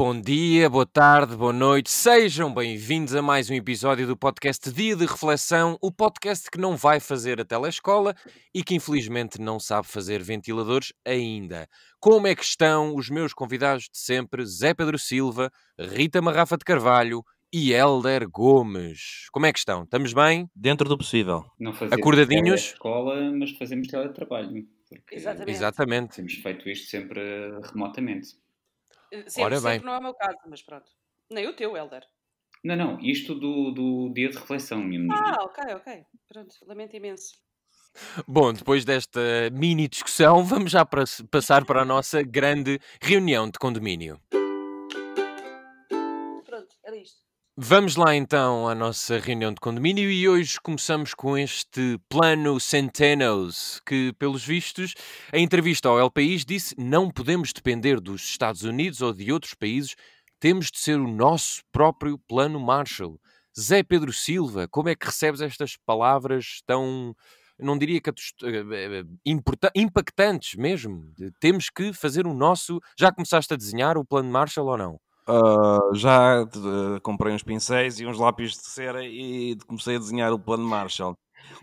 Bom dia, boa tarde, boa noite, sejam bem-vindos a mais um episódio do podcast Dia de Reflexão, o podcast que não vai fazer a telescola e que infelizmente não sabe fazer ventiladores ainda. Como é que estão os meus convidados de sempre, Zé Pedro Silva, Rita Marrafa de Carvalho e Hélder Gomes? Como é que estão? Estamos bem? Dentro do possível. Não fazemos Acordadinhos? telescola, mas fazemos teletrabalho. Porque Exatamente. temos feito isto sempre remotamente. Ora bem. Sempre não é o meu caso, mas pronto. Nem o teu, Hélder. Não, isto do dia de reflexão, minha menina. Ok. Pronto, lamento imenso. Bom, depois desta mini discussão, vamos já passar para a nossa grande reunião de condomínio. Pronto, era isto. Vamos lá então à nossa reunião de condomínio e hoje começamos com este plano Centenos, que, pelos vistos, em entrevista ao El País disse não podemos depender dos Estados Unidos ou de outros países, temos de ser o nosso próprio plano Marshall. Zé Pedro Silva, como é que recebes estas palavras tão, não diria que impactantes mesmo? Temos que fazer o nosso... Já começaste a desenhar o plano Marshall ou não? Já comprei uns pincéis e uns lápis de cera e comecei a desenhar o plano Marshall.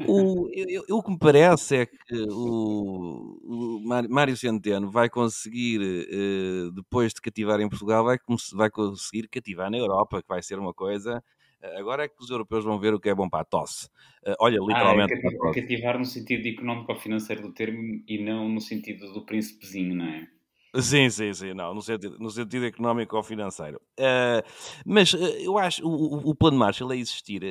O que me parece é que o Mário Centeno vai conseguir, depois de cativar em Portugal, vai conseguir cativar na Europa, que vai ser uma coisa. Agora é que os europeus vão ver o que é bom para a tosse. Olha, literalmente para a tosse. Cativar no sentido económico ou financeiro do termo e não no sentido do príncipezinho, não é? Sim, não, no sentido económico ou financeiro. Mas eu acho o plano Marshall é existir,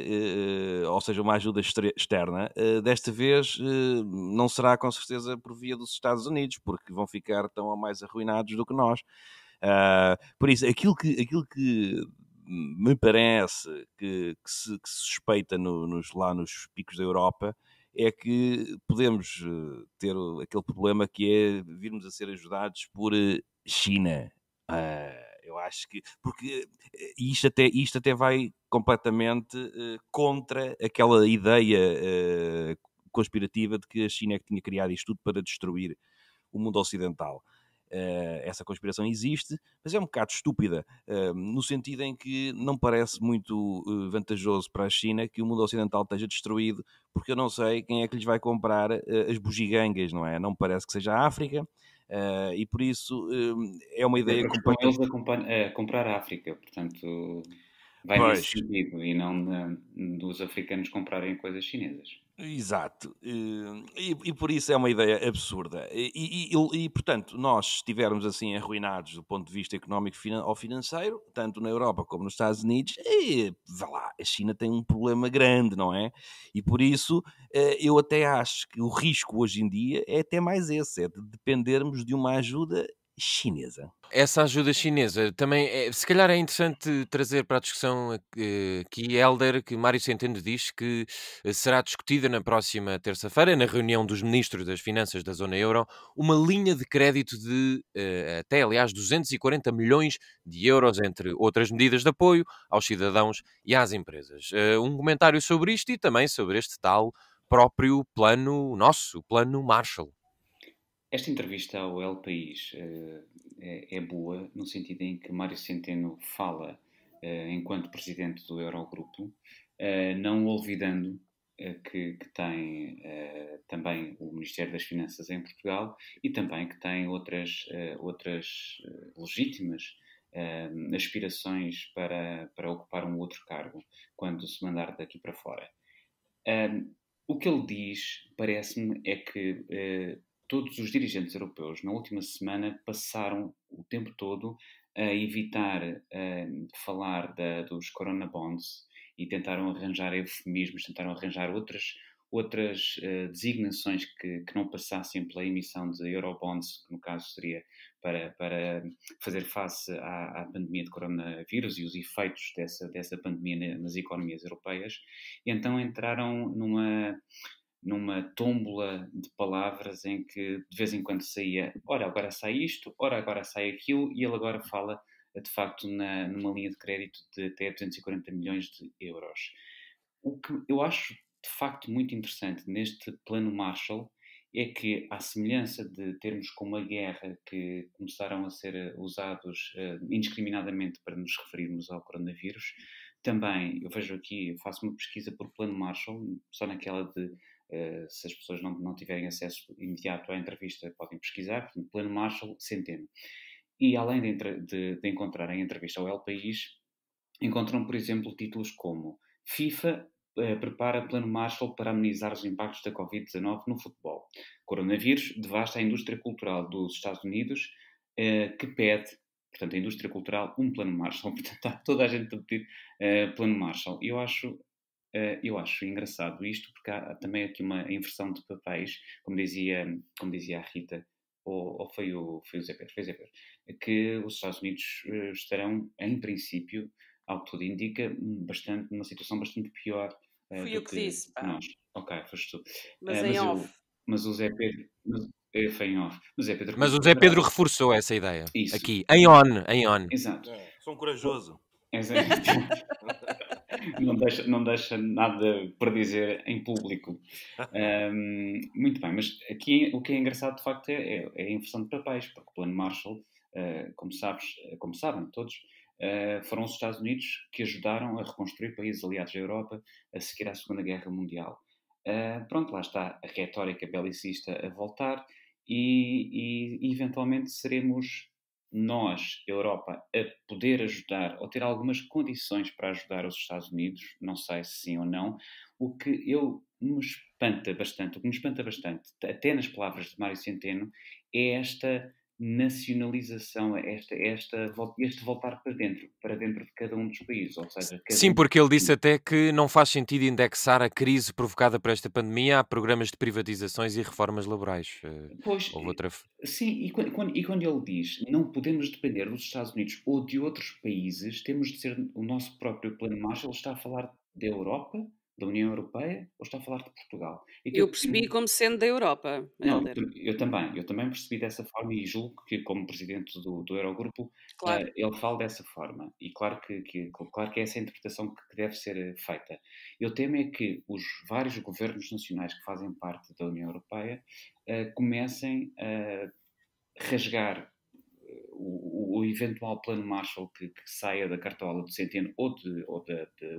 ou seja, uma ajuda externa, desta vez não será com certeza por via dos Estados Unidos, porque vão ficar tão ou mais arruinados do que nós. Por isso, aquilo que me parece que se suspeita lá nos picos da Europa é que podemos ter aquele problema que é virmos a ser ajudados por China. Eu acho que... Porque isto até vai completamente contra aquela ideia conspirativa de que a China é que tinha criado isto tudo para destruir o mundo ocidental. Essa conspiração existe, mas é um bocado estúpida, no sentido em que não parece muito vantajoso para a China que o mundo ocidental esteja destruído, porque eu não sei quem é que lhes vai comprar as bugigangas, não é? Não me parece que seja a África, e por isso é uma ideia completamente... Eles a comprar a África, portanto, vai nesse sentido, e não dos africanos comprarem coisas chinesas. Exato, e por isso é uma ideia absurda e portanto nós estivermos assim arruinados do ponto de vista económico ou financeiro, tanto na Europa como nos Estados Unidos, vá lá, a China tem um problema grande, não é? E por isso eu até acho que o risco hoje em dia é até mais esse, é de dependermos de uma ajuda chinesa. Essa ajuda chinesa também, se calhar é interessante trazer para a discussão aqui, Hélder, que Mário Centeno diz que será discutida na próxima terça-feira, na reunião dos ministros das Finanças da Zona Euro, uma linha de crédito de até, aliás, 240 milhões de euros, entre outras medidas de apoio aos cidadãos e às empresas. Um comentário sobre isto e também sobre este tal próprio plano nosso, o plano Marshall. Esta entrevista ao El País é boa no sentido em que Mário Centeno fala enquanto presidente do Eurogrupo, não olvidando que tem também o Ministério das Finanças em Portugal e também que tem outras legítimas aspirações para ocupar um outro cargo quando se mandar daqui para fora. O que ele diz, parece-me, é que todos os dirigentes europeus, na última semana, passaram o tempo todo a evitar falar dos Corona Bonds e tentaram arranjar eufemismos, tentaram arranjar outras designações que não passassem pela emissão de Eurobonds, que no caso seria para fazer face à pandemia de coronavírus e os efeitos dessa pandemia nas economias europeias. E então entraram numa tómbola de palavras em que de vez em quando saía, ora agora sai isto, ora agora sai aquilo, e ele agora fala de facto numa linha de crédito de até 240 milhões de euros. O que eu acho de facto muito interessante neste plano Marshall é que, à semelhança de termos como a guerra que começaram a ser usados indiscriminadamente para nos referirmos ao coronavírus, também, eu vejo aqui, eu faço uma pesquisa por Plano Marshall, só naquela de se as pessoas não tiverem acesso imediato à entrevista, podem pesquisar, portanto, Plano Marshall, Centeno. E além de encontrarem a entrevista ao El País, encontram, por exemplo, títulos como FIFA prepara Plano Marshall para amenizar os impactos da Covid-19 no futebol. Coronavírus devasta a indústria cultural dos Estados Unidos, que pede, portanto, a indústria cultural, um Plano Marshall. Portanto, está toda a gente a pedir Plano Marshall. Eu acho engraçado isto, porque há também aqui uma inversão de papéis, como dizia a Rita, ou foi o Zé Pedro, que os Estados Unidos estarão, em princípio, ao que tudo indica, numa situação bastante pior Fui do eu que disse, pá. nós. Ok, foste tu. Mas em off. Mas o Zé Pedro... foi em off. O Zé Pedro... Mas o Zé Pedro reforçou essa ideia. Isso. Aqui, em on. Exato. Sou um corajoso. Não deixa nada para dizer em público. Muito bem, mas aqui o que é engraçado de facto é a inversão de papéis, porque o Plano Marshall, como sabem todos, foram os Estados Unidos que ajudaram a reconstruir países aliados da Europa a seguir à Segunda Guerra Mundial. Pronto, lá está a retórica belicista a voltar e eventualmente seremos nós, Europa, a poder ajudar ou ter algumas condições para ajudar os Estados Unidos, não sei se sim ou não, o que me espanta bastante, até nas palavras de Mário Centeno, é esta nacionalização, este voltar para dentro de cada um dos países, ou seja... Sim, porque ele disse até que não faz sentido indexar a crise provocada por esta pandemia a programas de privatizações e reformas laborais. Pois, Houve outra... sim, e quando ele diz não podemos depender dos Estados Unidos ou de outros países, temos de ser o nosso próprio Plano Marshall, ele está a falar da Europa, da União Europeia, ou está a falar de Portugal? Eu percebi como sendo da Europa, Não, Helder. eu também percebi dessa forma e julgo que, como presidente do Eurogrupo, Claro. ele fala dessa forma. E claro que é essa a interpretação que deve ser feita. Eu temo é que os vários governos nacionais que fazem parte da União Europeia comecem a rasgar o eventual plano Marshall que saia da cartola de Centeno ou de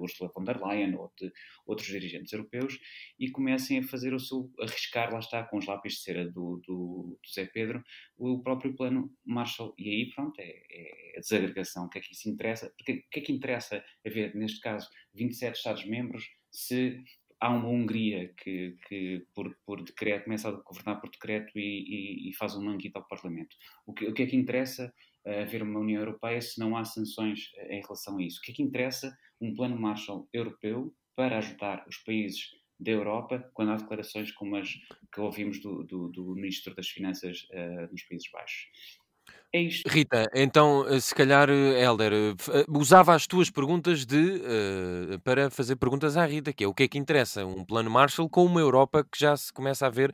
Ursula von der Leyen ou de outros dirigentes europeus e comecem a fazer arriscar, lá está, com os lápis de cera do Zé Pedro, o próprio plano Marshall. E aí, pronto, é a desagregação. O que é que isso interessa? Porque o que é que interessa haver, neste caso, 27 Estados-membros se há uma Hungria que por decreto, começa a governar por decreto e faz um manguito ao Parlamento. O que é que interessa haver uma União Europeia se não há sanções em relação a isso? O que é que interessa um plano Marshall europeu para ajudar os países da Europa quando há declarações como as que ouvimos do Ministro das Finanças nos Países Baixos? É isto. Rita, então, se calhar, Hélder, usava as tuas perguntas para fazer perguntas à Rita, que é o que é que interessa um plano Marshall com uma Europa que já se começa a ver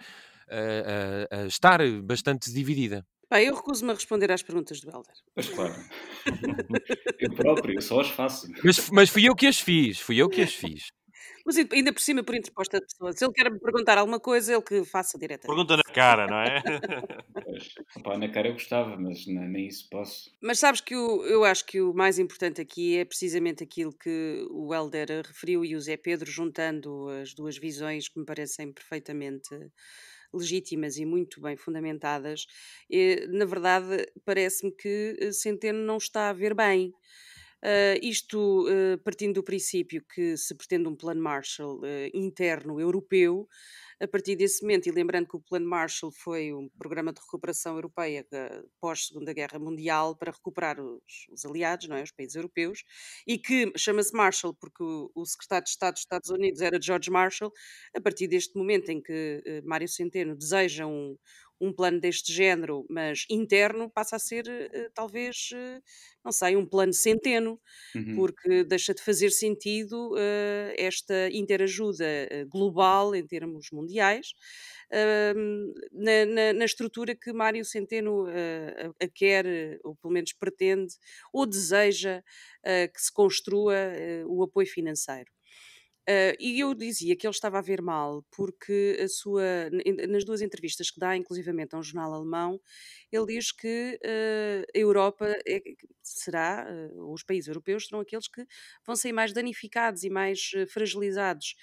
a estar bastante dividida. Pá, eu recuso-me a responder às perguntas do Helder. Pois claro. Eu só as faço. Mas fui eu que as fiz. Mas ainda por cima, por interposta de pessoa. Se ele quer me perguntar alguma coisa, ele que faça diretamente. Pergunta na cara, não é? Pois, opá, na cara eu gostava, mas nem isso posso. Mas sabes que eu acho que o mais importante aqui é precisamente aquilo que o Helder referiu e o Zé Pedro, juntando as duas visões que me parecem perfeitamente legítimas e muito bem fundamentadas. Na verdade, parece-me que Centeno não está a ver bem. Isto partindo do princípio que se pretende um plano Marshall interno europeu, a partir desse momento, e lembrando que o plano Marshall foi um programa de recuperação europeia pós-Segunda Guerra Mundial para recuperar os aliados, não é? Os países europeus, e que chama-se Marshall porque o secretário de Estado dos Estados Unidos era George Marshall. A partir deste momento em que Mário Centeno deseja um plano deste género, mas interno, passa a ser talvez, não sei, um plano Centeno, porque deixa de fazer sentido esta interajuda global em termos mundiais, na estrutura que Mário Centeno quer, ou pelo menos pretende, ou deseja que se construa o apoio financeiro. E eu dizia que ele estava a ver mal, porque nas duas entrevistas que dá, inclusivamente a um jornal alemão, ele diz que a Europa será, os países europeus serão aqueles que vão sair mais danificados e mais fragilizados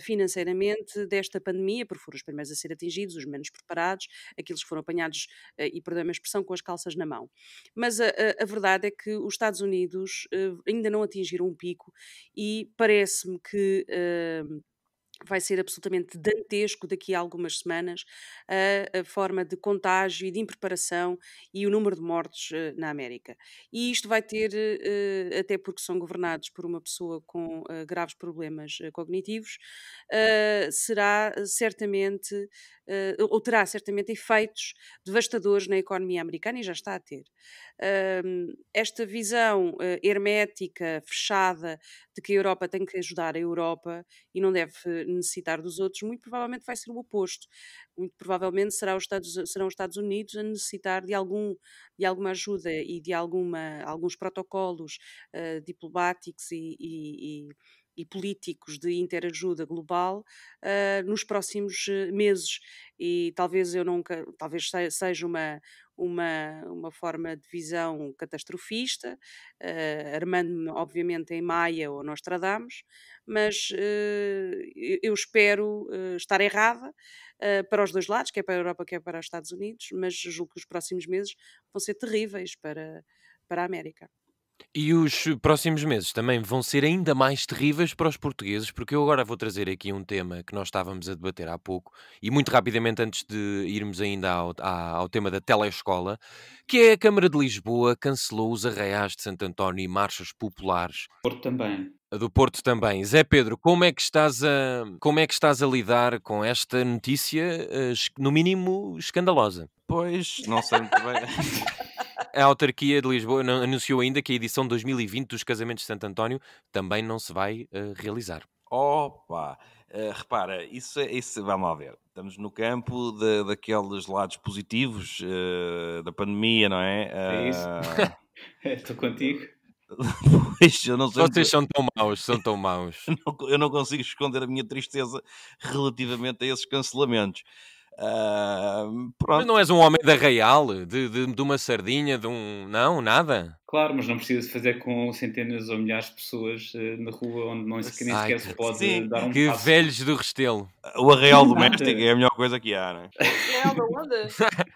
financeiramente desta pandemia, porque foram os primeiros a ser atingidos, os menos preparados, aqueles que foram apanhados, e perdoem-me a expressão, com as calças na mão. Mas a verdade é que os Estados Unidos ainda não atingiram um pico e parece-me que vai ser absolutamente dantesco daqui a algumas semanas a forma de contágio e de impreparação e o número de mortes na América. E isto vai ter, até porque são governados por uma pessoa com graves problemas cognitivos, será certamente, ou terá certamente efeitos devastadores na economia americana e já está a ter. Esta visão hermética, fechada, de que a Europa tem que ajudar a Europa e não deve necessitar dos outros, muito provavelmente vai ser o oposto. Muito provavelmente serão os Estados Unidos a necessitar de alguma ajuda e de alguns protocolos diplomáticos e políticos de interajuda global nos próximos meses. E talvez seja uma forma de visão catastrofista, armando-me, obviamente, em Maia ou Nostradamus, mas eu espero estar errada para os dois lados, quer para a Europa, quer para os Estados Unidos, mas julgo que os próximos meses vão ser terríveis para a América. E os próximos meses também vão ser ainda mais terríveis para os portugueses, porque eu agora vou trazer aqui um tema que nós estávamos a debater há pouco, e muito rapidamente antes de irmos ainda ao tema da telescola, que é a Câmara de Lisboa cancelou os arraiais de Santo António e marchas populares. Porto também. A do Porto também. Zé Pedro, como é que estás a lidar com esta notícia, no mínimo, escandalosa? Pois, não sei muito bem. A autarquia de Lisboa anunciou ainda que a edição 2020 dos Casamentos de Santo António também não se vai realizar. Opa! Repara, vamos lá ver. Estamos no campo daqueles lados positivos da pandemia, não é? É isso. Estou contigo. Pois, eu não sei. Vocês são tão maus. Eu não consigo esconder a minha tristeza relativamente a esses cancelamentos. Mas Pronto. não és um homem da Real? De uma sardinha? Não, nada? Claro, mas não precisa de fazer com centenas ou milhares de pessoas na rua onde nem sequer se pode sim, dar um Que passo. velhos do Restelo. O arraial Nada. doméstico é a melhor coisa que há, não é? Real da onde?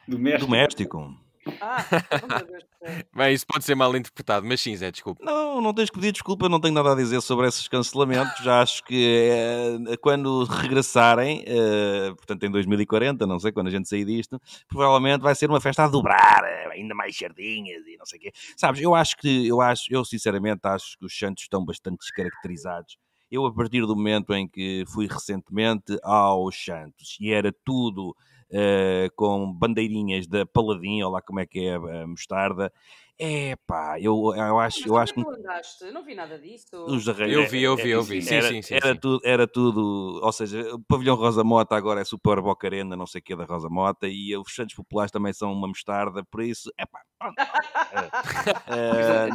Doméstico. Meu Deus do céu. Bem, isso pode ser mal interpretado, mas sim, Zé, desculpa. Não tens que pedir desculpa, eu não tenho nada a dizer sobre esses cancelamentos. Já acho que quando regressarem, portanto em 2040, não sei, quando a gente sair disto, provavelmente vai ser uma festa a dobrar, ainda mais sardinhas e não sei o quê. Sabes, eu sinceramente acho que os Santos estão bastante descaracterizados. Eu, a partir do momento em que fui recentemente aos Santos e era tudo com bandeirinhas da Paladin, ou lá como é que é a mostarda, eu acho Mas que onde é tu andaste? Não vi nada disso. os Eu vi. Sim, era sim. era tudo, ou seja, o pavilhão Rosa Mota agora é Super Boca Arena, não sei o que da Rosa Mota, e os Santos Populares também são uma mostarda, por isso,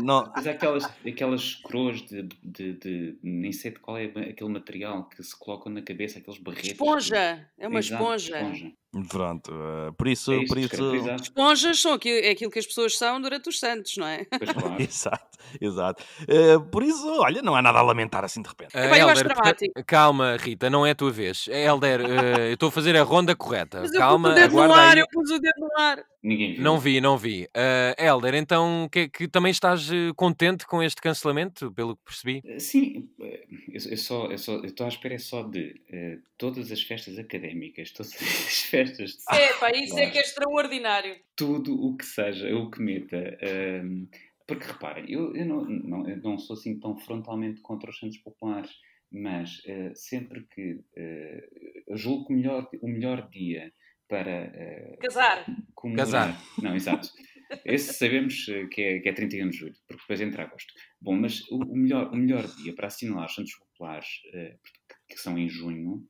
não. Mas aquelas coroas de nem sei de qual é aquele material que se colocam na cabeça, aqueles barretes. Esponja, é uma Exato, esponja. Pronto, por isso, É isso, descaracterizado. Esponjas é aquilo que as pessoas são durante os Santos, não é? Pois claro. exato. Por isso, olha, não há nada a lamentar assim de repente. Epá, eu acho Hélder, dramático. calma, Rita, não é a tua vez. Hélder, eu estou a fazer a ronda correta. Mas eu Calma, pus o dedo no aguarda ar, aí. eu pus o dedo no ar. Ninguém viu. Não vi. Hélder, então que também estás contente com este cancelamento, pelo que percebi? Sim, eu estou à espera só de todas as festas académicas, todas as festas de Pá, isso é que é extraordinário. tudo o que seja, o que meta. Porque reparem, eu não sou assim tão frontalmente contra os Santos Populares, mas sempre que eu julgo que o melhor dia para Casar. comemorar. Casar. Não, exato. Esse sabemos que é 31 de julho, porque depois entra agosto. Bom, mas o melhor dia para assinalar os Santos Populares, que são em junho,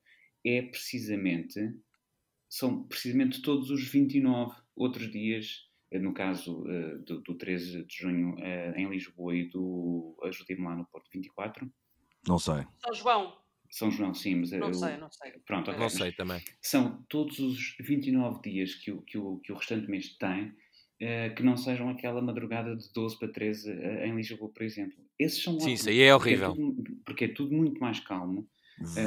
são precisamente todos os 29 outros dias, no caso do 13 de junho em Lisboa e do, ajudem-me lá, no Porto, 24. Não sei. São João. São João, sim, mas Não sei, não sei. pronto, ok. Não sei também. São todos os 29 dias que o restante mês tem, que não sejam aquela madrugada de 12 para 13 em Lisboa, por exemplo. Esses são Sim, isso ótimos, aí é horrível. porque é tudo muito mais calmo.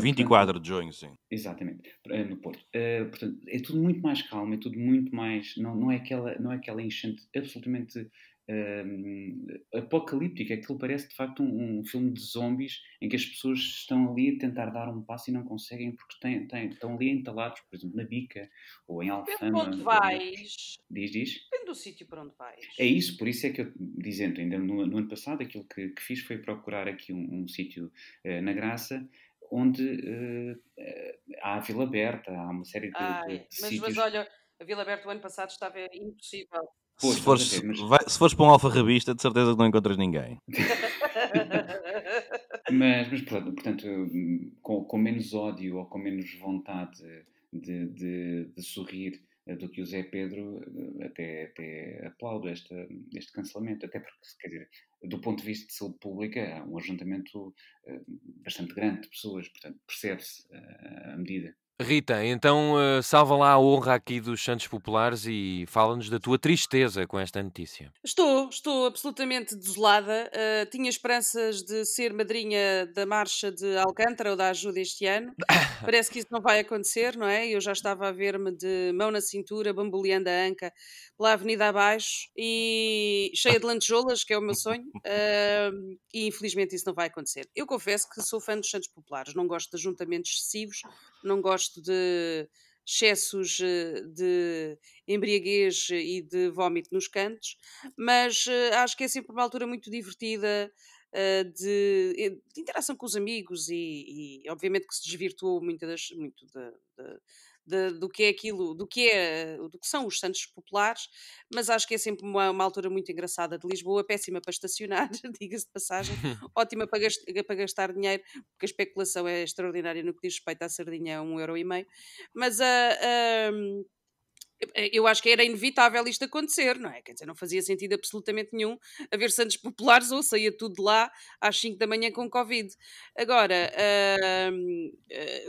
24 de junho, sim. Exatamente, no Porto. Portanto, é tudo muito mais calmo, é tudo muito mais. Não é aquela enchente absolutamente apocalíptica. Aquilo parece de facto um filme de zombies em que as pessoas estão ali a tentar dar um passo e não conseguem porque estão ali entalados, por exemplo, na Bica ou em Depende de Alfama. onde vais. Diz. Depende do sítio para onde vais. É isso, por isso é que eu, dizendo ainda no ano passado, aquilo que fiz foi procurar aqui um sítio na Graça onde há a Vila Aberta, há uma série de Mas sítios. olha, a Vila Aberta o ano passado estava impossível. Pois, Se fores, estás a ver, se fores para um alfarrabista, de certeza que não encontras ninguém. mas pronto, portanto, com menos ódio ou com menos vontade de sorrir do que o Zé Pedro, até aplaudo este cancelamento, até porque, quer dizer, do ponto de vista de saúde pública, é um ajuntamento bastante grande de pessoas, portanto, percebe-se a medida. Rita, então salva lá a honra aqui dos Santos Populares e fala-nos da tua tristeza com esta notícia. Estou absolutamente desolada. Tinha esperanças de ser madrinha da marcha de Alcântara ou da ajuda este ano. Parece que isso não vai acontecer, não é? Eu já estava a ver-me de mão na cintura, bamboleando a anca pela avenida abaixo e cheia de lantejoulas, que é o meu sonho. E infelizmente isso não vai acontecer. Eu confesso que sou fã dos Santos Populares. Não gosto de ajuntamentos excessivos, não gosto de excessos de embriaguez e de vómito nos cantos, mas acho que é sempre uma altura muito divertida de interação com os amigos e obviamente que se desvirtuou muito do que é aquilo, do que são os Santos Populares, mas acho que é sempre uma altura muito engraçada de Lisboa, péssima para estacionar, diga-se de passagem, ótima para gastar dinheiro, porque a especulação é extraordinária no que diz respeito à sardinha a 1,5€, mas eu acho que era inevitável isto acontecer, não é? Quer dizer, não fazia sentido absolutamente nenhum haver Santos Populares ou saía tudo de lá às 5 da manhã com Covid. Agora,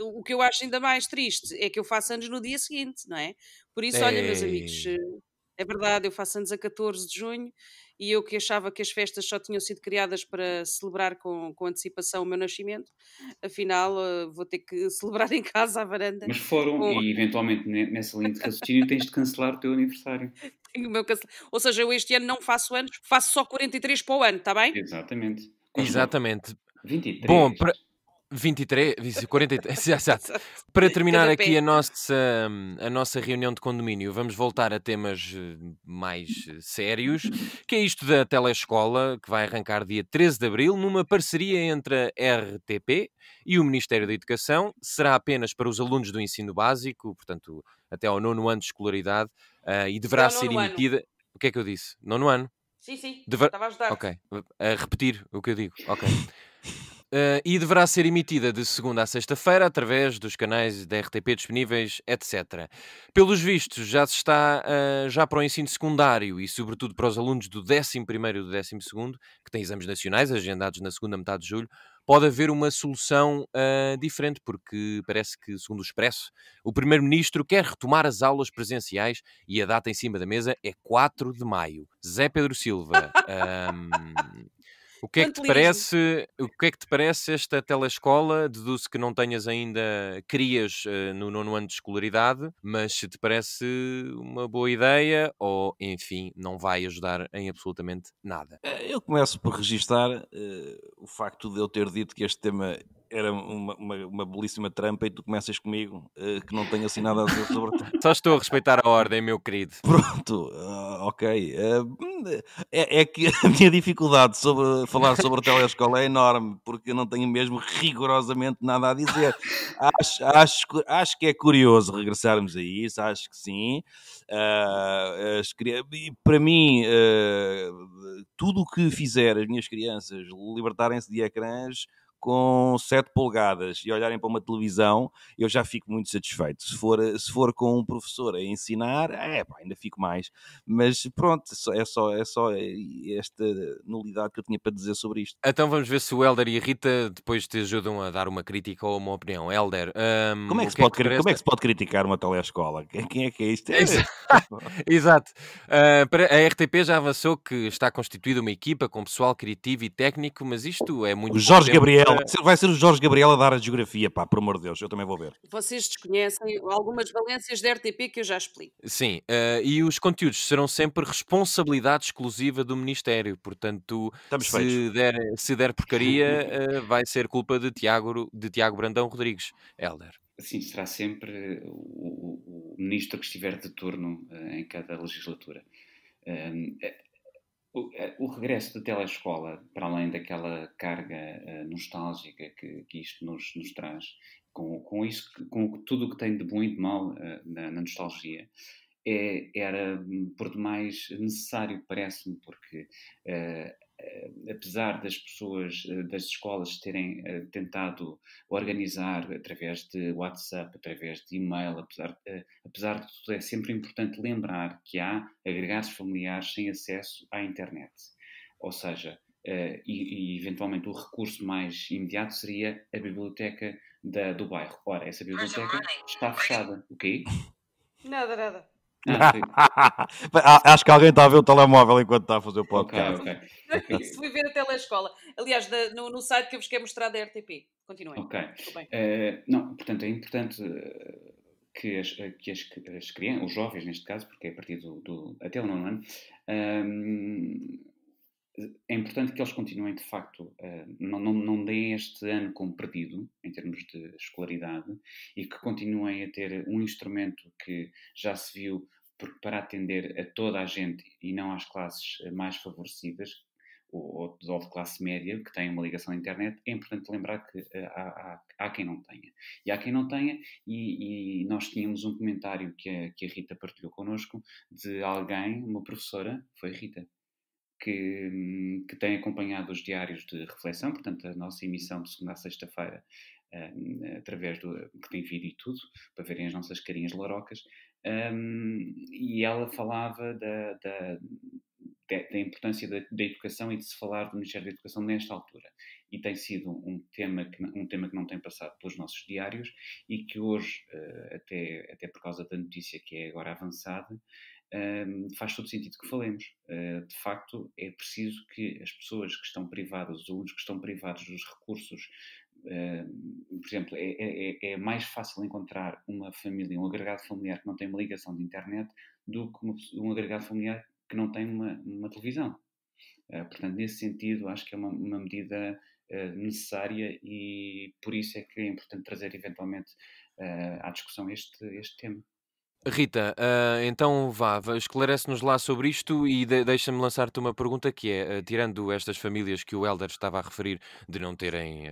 o que eu acho ainda mais triste é que eu faço anos no dia seguinte, não é? Por isso, olha, meus amigos, é verdade, eu faço anos a 14 de junho e eu que achava que as festas só tinham sido criadas para celebrar com antecipação o meu nascimento, afinal vou ter que celebrar em casa à varanda. Mas foram, e eventualmente nessa linha de raciocínio tens de cancelar o teu aniversário. O meu Ou seja, eu este ano não faço anos, faço só 43 para o ano, está bem? Exatamente. Exatamente. 23. Bom, para 23, 43, exato. Para terminar Cada aqui pé. a nossa reunião de condomínio, vamos voltar a temas mais sérios, que é isto da telescola, que vai arrancar dia 13 de abril, numa parceria entre a RTP e o Ministério da Educação. Será apenas para os alunos do ensino básico, portanto, até ao 9º ano de escolaridade, e deverá ao ser 9º ano. emitida... O que é que eu disse? 9º ano? Sim, Deva- estava a ajudar. Ok, a repetir o que eu digo. Ok. E deverá ser emitida de segunda a sexta-feira através dos canais da RTP disponíveis, etc. Pelos vistos, já se está já para o ensino secundário e, sobretudo, para os alunos do 11º e do 12º, que têm exames nacionais agendados na segunda metade de julho, pode haver uma solução diferente, porque parece que, segundo o Expresso, o Primeiro-Ministro quer retomar as aulas presenciais e a data em cima da mesa é 4 de maio. Zé Pedro Silva, o que é que te parece esta telescola? Deduzo que não tenhas ainda crias no 9º ano de escolaridade, mas se te parece uma boa ideia ou, enfim, não vai ajudar em absolutamente nada. Eu começo por registar o facto de eu ter dito que este tema era uma belíssima trampa e tu começas comigo que não tenho assim nada a dizer sobre... Só estou a respeitar a ordem, meu querido. Pronto, ok. É que a minha dificuldade sobre falar sobre a telescola é enorme, porque eu não tenho mesmo rigorosamente nada a dizer. Acho que é curioso regressarmos a isso, acho que sim. E para mim, tudo o que fizer as minhas crianças libertarem-se de ecrãs, com 7 polegadas e olharem para uma televisão, eu já fico muito satisfeito. Se for com um professor a ensinar, pá, ainda fico mais. Mas pronto, é só esta nulidade que eu tinha para dizer sobre isto. Então vamos ver se o Hélder e a Rita depois te ajudam a dar uma crítica ou uma opinião. Hélder, Como é o que se que é que pode, te como é parece? que se pode criticar uma telescola? Quem é que é isto? Exato. A RTP já avançou que está constituída uma equipa com pessoal criativo e técnico, mas isto é muito O pouco Jorge tempo Gabriel, para... vai ser o Jorge Gabriel a dar a geografia, pá, por amor de Deus, eu também vou ver. Vocês desconhecem algumas valências da RTP que eu já explico. Sim, e os conteúdos serão sempre responsabilidade exclusiva do Ministério, portanto, Estamos feitos. se der porcaria, vai ser culpa de Tiago Brandão Rodrigues. Hélder. Sim, será sempre o ministro que estiver de turno em cada legislatura. O regresso da telescola, para além daquela carga nostálgica que isto nos traz, com isso, com tudo o que tem de bom e de mau na nostalgia, era por demais necessário, parece-me, porque apesar das pessoas, das escolas terem tentado organizar através de WhatsApp, através de e-mail, apesar de tudo, é sempre importante lembrar que há agregados familiares sem acesso à internet. Ou seja, e eventualmente o recurso mais imediato seria a biblioteca do bairro. Ora, essa biblioteca está fechada. O quê? Nada. Acho que alguém está a ver o telemóvel enquanto está a fazer o podcast. Ok. Se fui ver a telescola. Aliás, no site que eu vos quero mostrar da RTP. Continuem. Ok. Bem. Não, portanto, é importante que as crianças, os jovens neste caso, porque é a partir até o 9º ano, é importante que eles continuem, de facto, não deem este ano como perdido, em termos de escolaridade, e que continuem a ter um instrumento que já se viu para atender a toda a gente e não às classes mais favorecidas, ou de classe média, que têm uma ligação à internet. É importante lembrar que há quem não tenha. E há quem não tenha, e nós tínhamos um comentário que a Rita partilhou connosco, de alguém, uma professora, foi a Rita, que tem acompanhado os diários de reflexão, portanto, a nossa emissão de segunda a sexta-feira, através que tem vídeo e tudo, para verem as nossas carinhas larocas, e ela falava da importância da educação e de se falar do Ministério da Educação nesta altura. E tem sido um tema que não tem passado pelos nossos diários e que hoje, até por causa da notícia que é agora avançada, faz todo sentido que falemos. De facto, é preciso que as pessoas que estão privadas, os alunos que estão privados dos recursos, por exemplo, é mais fácil encontrar uma família, um agregado familiar que não tem uma ligação de internet do que um agregado familiar que não tem uma televisão. Portanto, nesse sentido, acho que é uma medida necessária e por isso é que é importante trazer eventualmente à discussão este tema. Rita, então esclarece-nos lá sobre isto e deixa-me lançar-te uma pergunta que é, tirando estas famílias que o Hélder estava a referir de não terem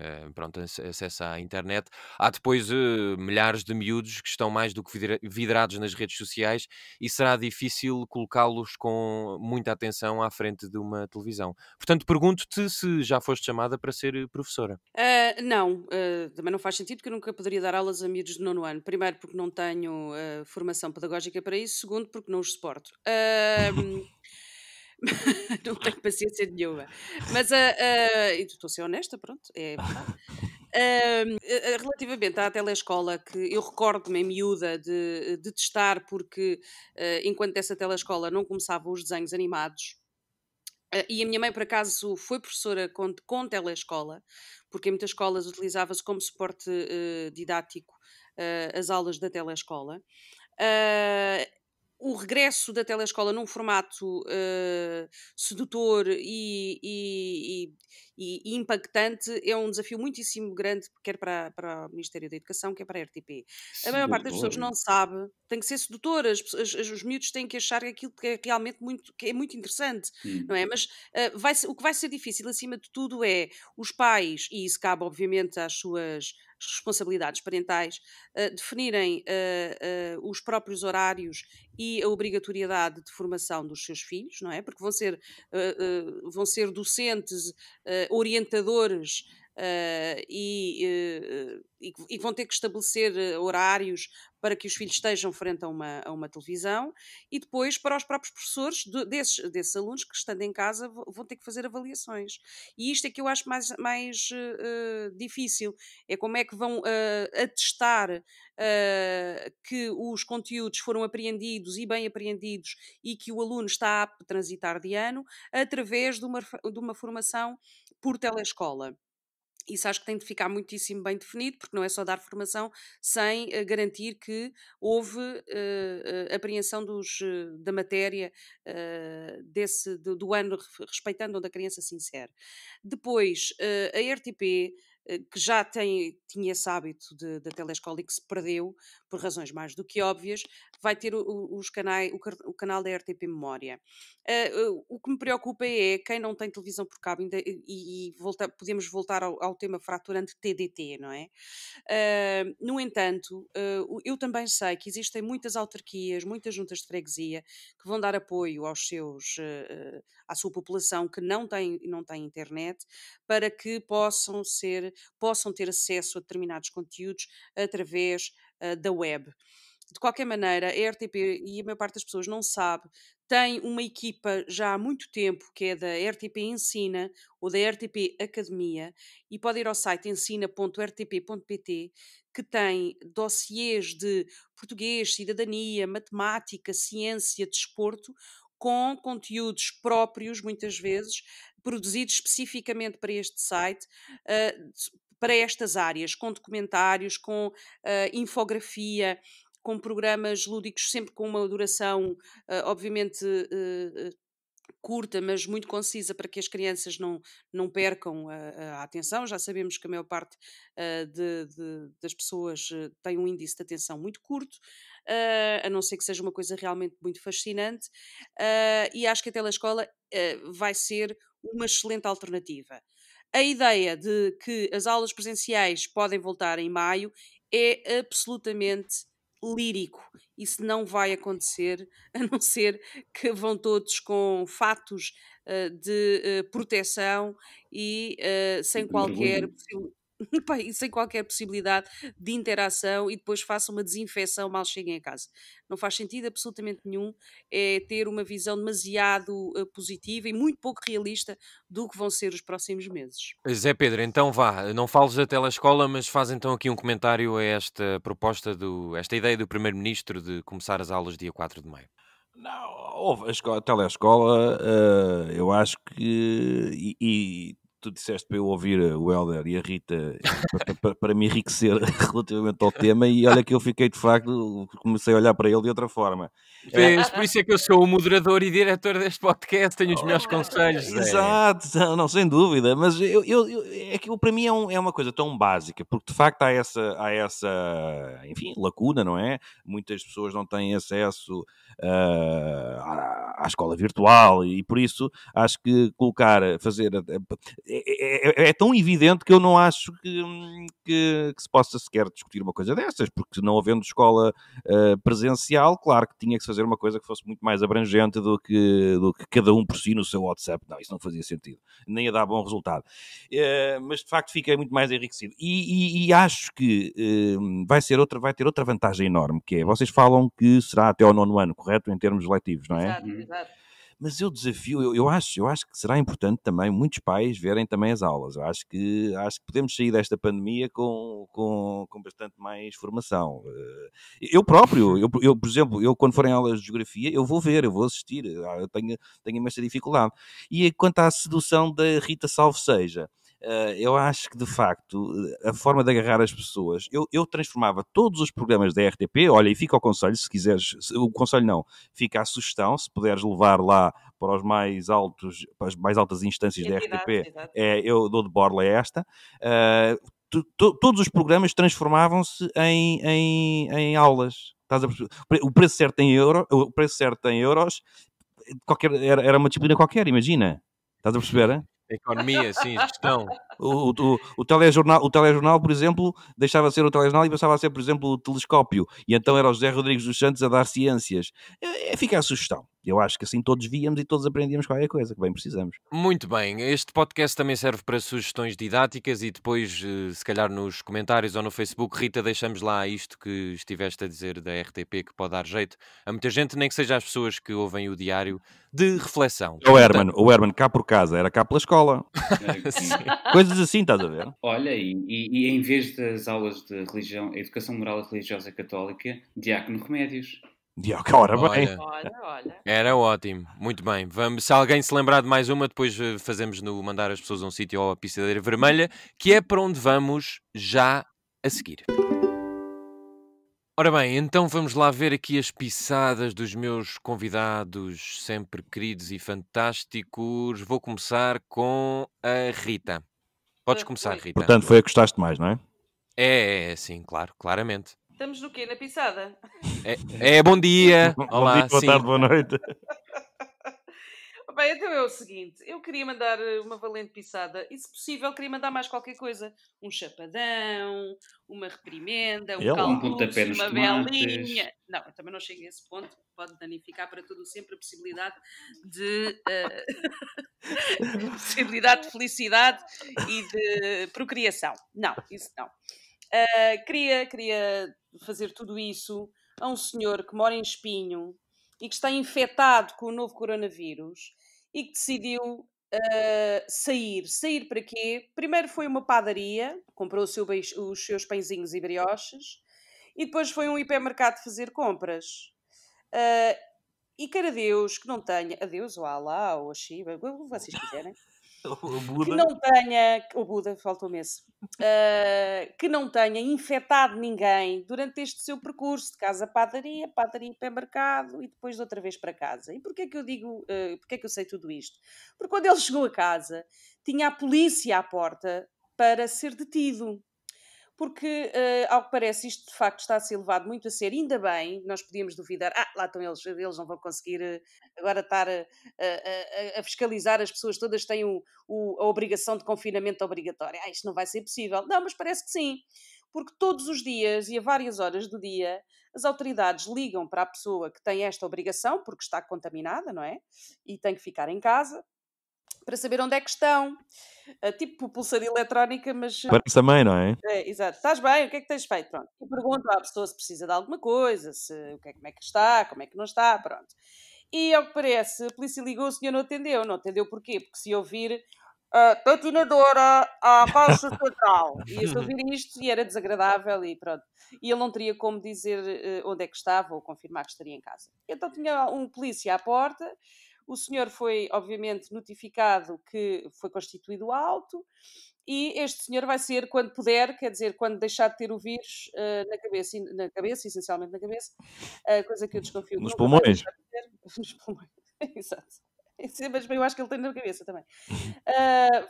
acesso à internet, há depois milhares de miúdos que estão mais do que vidrados nas redes sociais e será difícil colocá-los com muita atenção à frente de uma televisão. Portanto, pergunto-te se já foste chamada para ser professora. Não, também não faz sentido, porque eu nunca poderia dar aulas a miúdos de 9º ano. Primeiro, porque não tenho formação pedagógica para isso. Segundo, porque não os suporto. Não tenho paciência nenhuma. Mas estou a ser honesta, pronto, é verdade. Relativamente à telescola, que eu recordo-me em miúda de testar, porque enquanto essa telescola não começavam os desenhos animados. E a minha mãe, por acaso, foi professora com telescola, porque em muitas escolas utilizava-se como suporte didático as aulas da telescola. O regresso da telescola num formato sedutor e impactante é um desafio muitíssimo grande, quer para o Ministério da Educação, quer para a RTP. A maior parte das pessoas não sabe, tem que ser sedutora, os miúdos têm que achar aquilo que é realmente muito interessante, não é? Mas o que vai ser difícil, acima de tudo, é os pais, e isso cabe, obviamente, às suas responsabilidades parentais, definirem os próprios horários e a obrigatoriedade de formação dos seus filhos, não é? Porque vão ser docentes, orientadores e vão ter que estabelecer horários para que os filhos estejam frente a uma televisão, e depois para os próprios professores desses alunos que, estando em casa, vão ter que fazer avaliações. E isto é que eu acho mais difícil, é como é que vão atestar que os conteúdos foram apreendidos e bem apreendidos e que o aluno está apto a transitar de ano através de uma formação por telescola. Isso acho que tem de ficar muitíssimo bem definido, porque não é só dar formação sem garantir que houve apreensão da matéria do ano, respeitando onde a criança se insere. Depois, a RTP, que já tinha esse hábito da telescola e que se perdeu, por razões mais do que óbvias, vai ter o canal da RTP Memória. O que me preocupa é quem não tem televisão por cabo, podemos voltar ao tema fraturante TDT, não é? No entanto, eu também sei que existem muitas autarquias, muitas juntas de freguesia que vão dar apoio à sua população que não tem internet, para que possam ter acesso a determinados conteúdos através da web. De qualquer maneira, a RTP, e a maior parte das pessoas não sabe, tem uma equipa já há muito tempo, que é da RTP Ensina ou da RTP Academia, e pode ir ao site ensina.rtp.pt, que tem dossiês de português, cidadania, matemática, ciência, desporto, com conteúdos próprios, muitas vezes, produzidos especificamente para este site, para estas áreas, com documentários, com infografia, com programas lúdicos, sempre com uma duração, obviamente, curta, mas muito concisa, para que as crianças não percam a atenção. Já sabemos que a maior parte das pessoas tem um índice de atenção muito curto, a não ser que seja uma coisa realmente muito fascinante, e acho que a telescola vai ser uma excelente alternativa. A ideia de que as aulas presenciais podem voltar em maio é absolutamente lírico. Isso não vai acontecer, a não ser que vão todos com fatos de proteção e sem qualquer sem qualquer possibilidade de interação, e depois façam uma desinfecção mal cheguem a casa. Não faz sentido absolutamente nenhum ter uma visão demasiado positiva e muito pouco realista do que vão ser os próximos meses. Zé Pedro, então vá, não fales da telescola, mas faz então aqui um comentário a esta proposta, esta ideia do Primeiro-Ministro de começar as aulas dia 4 de maio. Não, houve a telescola, eu acho que... E tu disseste para eu ouvir o Hélder e a Rita para me enriquecer relativamente ao tema, e olha que eu fiquei, de facto, comecei a olhar para ele de outra forma. Por isso é que eu sou o moderador e diretor deste podcast, tenho os melhores conselhos, Zé. Exato, não, sem dúvida, mas é que para mim é uma coisa tão básica, porque de facto há essa, enfim, lacuna, não é? Muitas pessoas não têm acesso à escola virtual, e por isso acho que fazer... É tão evidente que eu não acho que se possa sequer discutir uma coisa dessas, porque não havendo escola presencial, claro que tinha que se fazer uma coisa que fosse muito mais abrangente do que cada um por si no seu WhatsApp. Não, isso não fazia sentido, nem ia dar bom resultado. Mas de facto fiquei muito mais enriquecido, e acho que vai ter outra vantagem enorme, que é, vocês falam que será até ao 9º ano, correto, em termos letivos, não é? Exato. Mas eu desafio, eu acho que será importante também muitos pais verem também as aulas. Eu acho que podemos sair desta pandemia com bastante mais formação. Eu próprio, por exemplo, quando forem aulas de geografia, eu vou assistir, eu tenho imensa dificuldade. E quanto à sedução da Rita Salve Seja, eu acho que, de facto, a forma de agarrar as pessoas... Eu transformava todos os programas da RTP... Olha, e fica ao conselho, se quiseres... O conselho não, fica a sugestão, se puderes levar lá para as mais altas instâncias da RTP, eu dou de borla esta. Todos os programas transformavam-se em aulas. Estás a perceber? O preço certo em euros, era uma disciplina qualquer, imagina. Estás a perceber? Economia, sim, gestão. O telejornal, por exemplo, deixava de ser o telejornal e passava a ser, por exemplo, o telescópio. E então era o José Rodrigues dos Santos a dar ciências. Fica a sugestão. Eu acho que assim todos víamos e todos aprendíamos qualquer coisa, que bem precisamos. Muito bem, este podcast também serve para sugestões didáticas e depois, se calhar nos comentários ou no Facebook, Rita, deixamos lá isto que estiveste a dizer da RTP, que pode dar jeito a muita gente, nem que seja as pessoas que ouvem o diário, de reflexão. O Herman, cá por casa, era cá pela escola. Coisas assim, estás a ver? Olha, e em vez das aulas de religião, educação moral e religiosa católica, Diácono Remédios. Ora bem. Olha. Era ótimo, muito bem. Se alguém se lembrar de mais uma, depois fazemos mandar as pessoas a um sítio ou a Pisadeira Vermelha, que é para onde vamos já a seguir. Ora bem, então vamos lá ver aqui as pisadas dos meus convidados, sempre queridos e fantásticos. Vou começar com a Rita. Podes começar, Rita. Portanto, foi a que gostaste mais, não é? É, sim, claro, claramente. Estamos no quê? Na pisada? Bom dia. Olá, Bom dia, boa sim. tarde, boa noite. Bem, então é o seguinte, eu queria mandar uma valente pisada e, se possível, queria mandar mais qualquer coisa. Um chapadão, uma reprimenda, um pontapé calduço, nos uma tomates. velinha. Não, eu também não chego a esse ponto. Pode danificar para tudo sempre a possibilidade de possibilidade de felicidade e de procriação. Não, isso não. Queria fazer tudo isso a um senhor que mora em Espinho e que está infectado com o novo coronavírus e que decidiu sair. Sair para quê? Primeiro foi uma padaria, comprou os seus pãezinhos e brioches, e depois foi a um hipermercado fazer compras. E queira Deus que não tenha, a Deus ou a Alá ou a Shiva, o que vocês quiserem, O Buda. que não tenha, o Buda, faltou-me esse, que não tenha infectado ninguém durante este seu percurso de casa a padaria para mercado e depois outra vez para casa. E porquê que eu digo, porquê que eu sei tudo isto? Porque quando ele chegou a casa, tinha a polícia à porta para ser detido. Porque, ao que parece, isto de facto está a ser levado muito a sério. Ainda bem, nós podíamos duvidar. Lá estão eles não vão conseguir agora estar a fiscalizar as pessoas todas, têm a obrigação de confinamento obrigatório. Isto não vai ser possível. Não, mas parece que sim. Porque todos os dias e a várias horas do dia, as autoridades ligam para a pessoa que tem esta obrigação, porque está contaminada, não é? E tem que ficar em casa, para saber onde é que estão. Tipo pulseira eletrónica, mas... Parece também, não é? Exato. Estás bem? O que é que tens feito? Pronto. E pergunto à pessoa se precisa de alguma coisa, como é que está, como é que não está, pronto. E, ao que parece, a polícia ligou, o senhor não atendeu. Não atendeu porquê? Porque se ouvir patinadora à caixa central. Ia-se ouvir isto e era desagradável e pronto. E ele não teria como dizer onde é que estava ou confirmar que estaria em casa. Então tinha um polícia à porta. O senhor foi, obviamente, notificado que foi constituído o auto e este senhor vai ser, quando puder, quer dizer, quando deixar de ter o vírus na cabeça, essencialmente na cabeça, coisa que eu desconfio que Nos nunca vai pulmões. deixar de ter. Nos pulmões, exato. Mas eu acho que ele tem na cabeça também.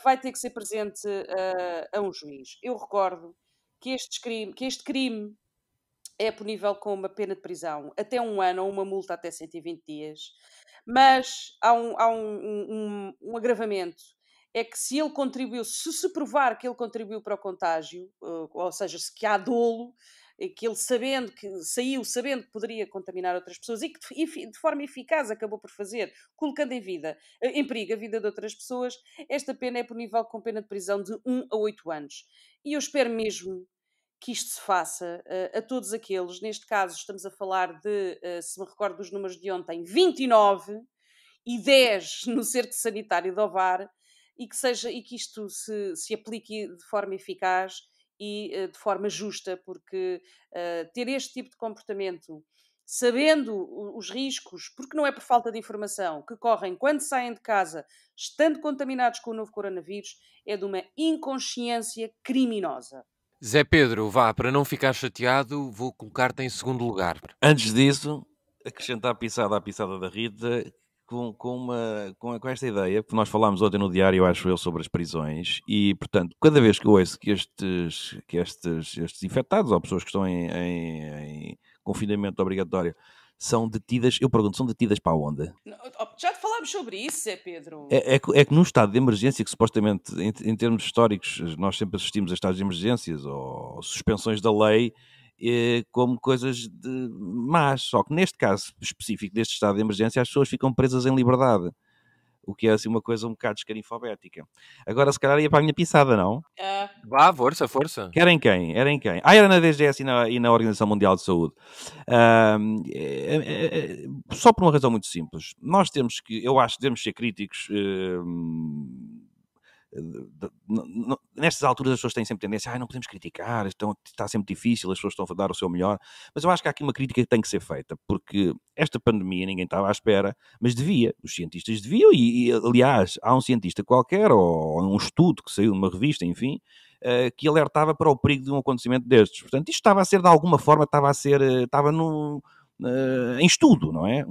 Vai ter que ser presente a um juiz. Eu recordo que este crime é punível com uma pena de prisão até 1 ano ou uma multa até 120 dias. Mas há um agravamento. É que se ele contribuiu, se provar que ele contribuiu para o contágio, ou seja, se que há dolo, que ele saiu sabendo que poderia contaminar outras pessoas e que de forma eficaz acabou por fazer, colocando em perigo a vida de outras pessoas, esta pena é punível com pena de prisão de 1 a 8 anos. E eu espero mesmo que isto se faça a todos aqueles, neste caso estamos a falar de, se me recordo dos números de ontem, 29 e 10 no cerco sanitário de Ovar, e que isto se aplique de forma eficaz e de forma justa, porque ter este tipo de comportamento, sabendo os riscos, porque não é por falta de informação, que correm quando saem de casa, estando contaminados com o novo coronavírus, é de uma inconsciência criminosa. Zé Pedro, vá, para não ficar chateado, vou colocar-te em segundo lugar. Antes disso, acrescentar a pisada da Rita com esta ideia, porque nós falámos ontem no diário, acho eu, sobre as prisões, e, portanto, cada vez que eu ouço que estes infectados ou pessoas que estão em confinamento obrigatório são detidas, eu pergunto, são detidas para onde? Já falámos sobre isso, Zé Pedro. É que num estado de emergência, que supostamente, em termos históricos, nós sempre assistimos a estados de emergências ou suspensões da lei, como coisas de más. Só que neste caso específico deste estado de emergência, as pessoas ficam presas em liberdade. O que é assim uma coisa um bocado escarifobética. Agora, se calhar, ia para a minha pisada, não? Vá, força. Que era em quem? Era em quem? Era na DGS e na Organização Mundial de Saúde. Só por uma razão muito simples. Nós temos que, eu acho que devemos ser críticos. Nestas alturas as pessoas têm sempre tendência, não podemos criticar, está sempre difícil, as pessoas estão a dar o seu melhor, mas eu acho que há aqui uma crítica que tem que ser feita, porque esta pandemia ninguém estava à espera, mas os cientistas deviam, e aliás, há um cientista qualquer, ou um estudo que saiu numa revista, enfim, que alertava para o perigo de um acontecimento destes. Portanto, isto estava a ser, de alguma forma, em estudo, não é?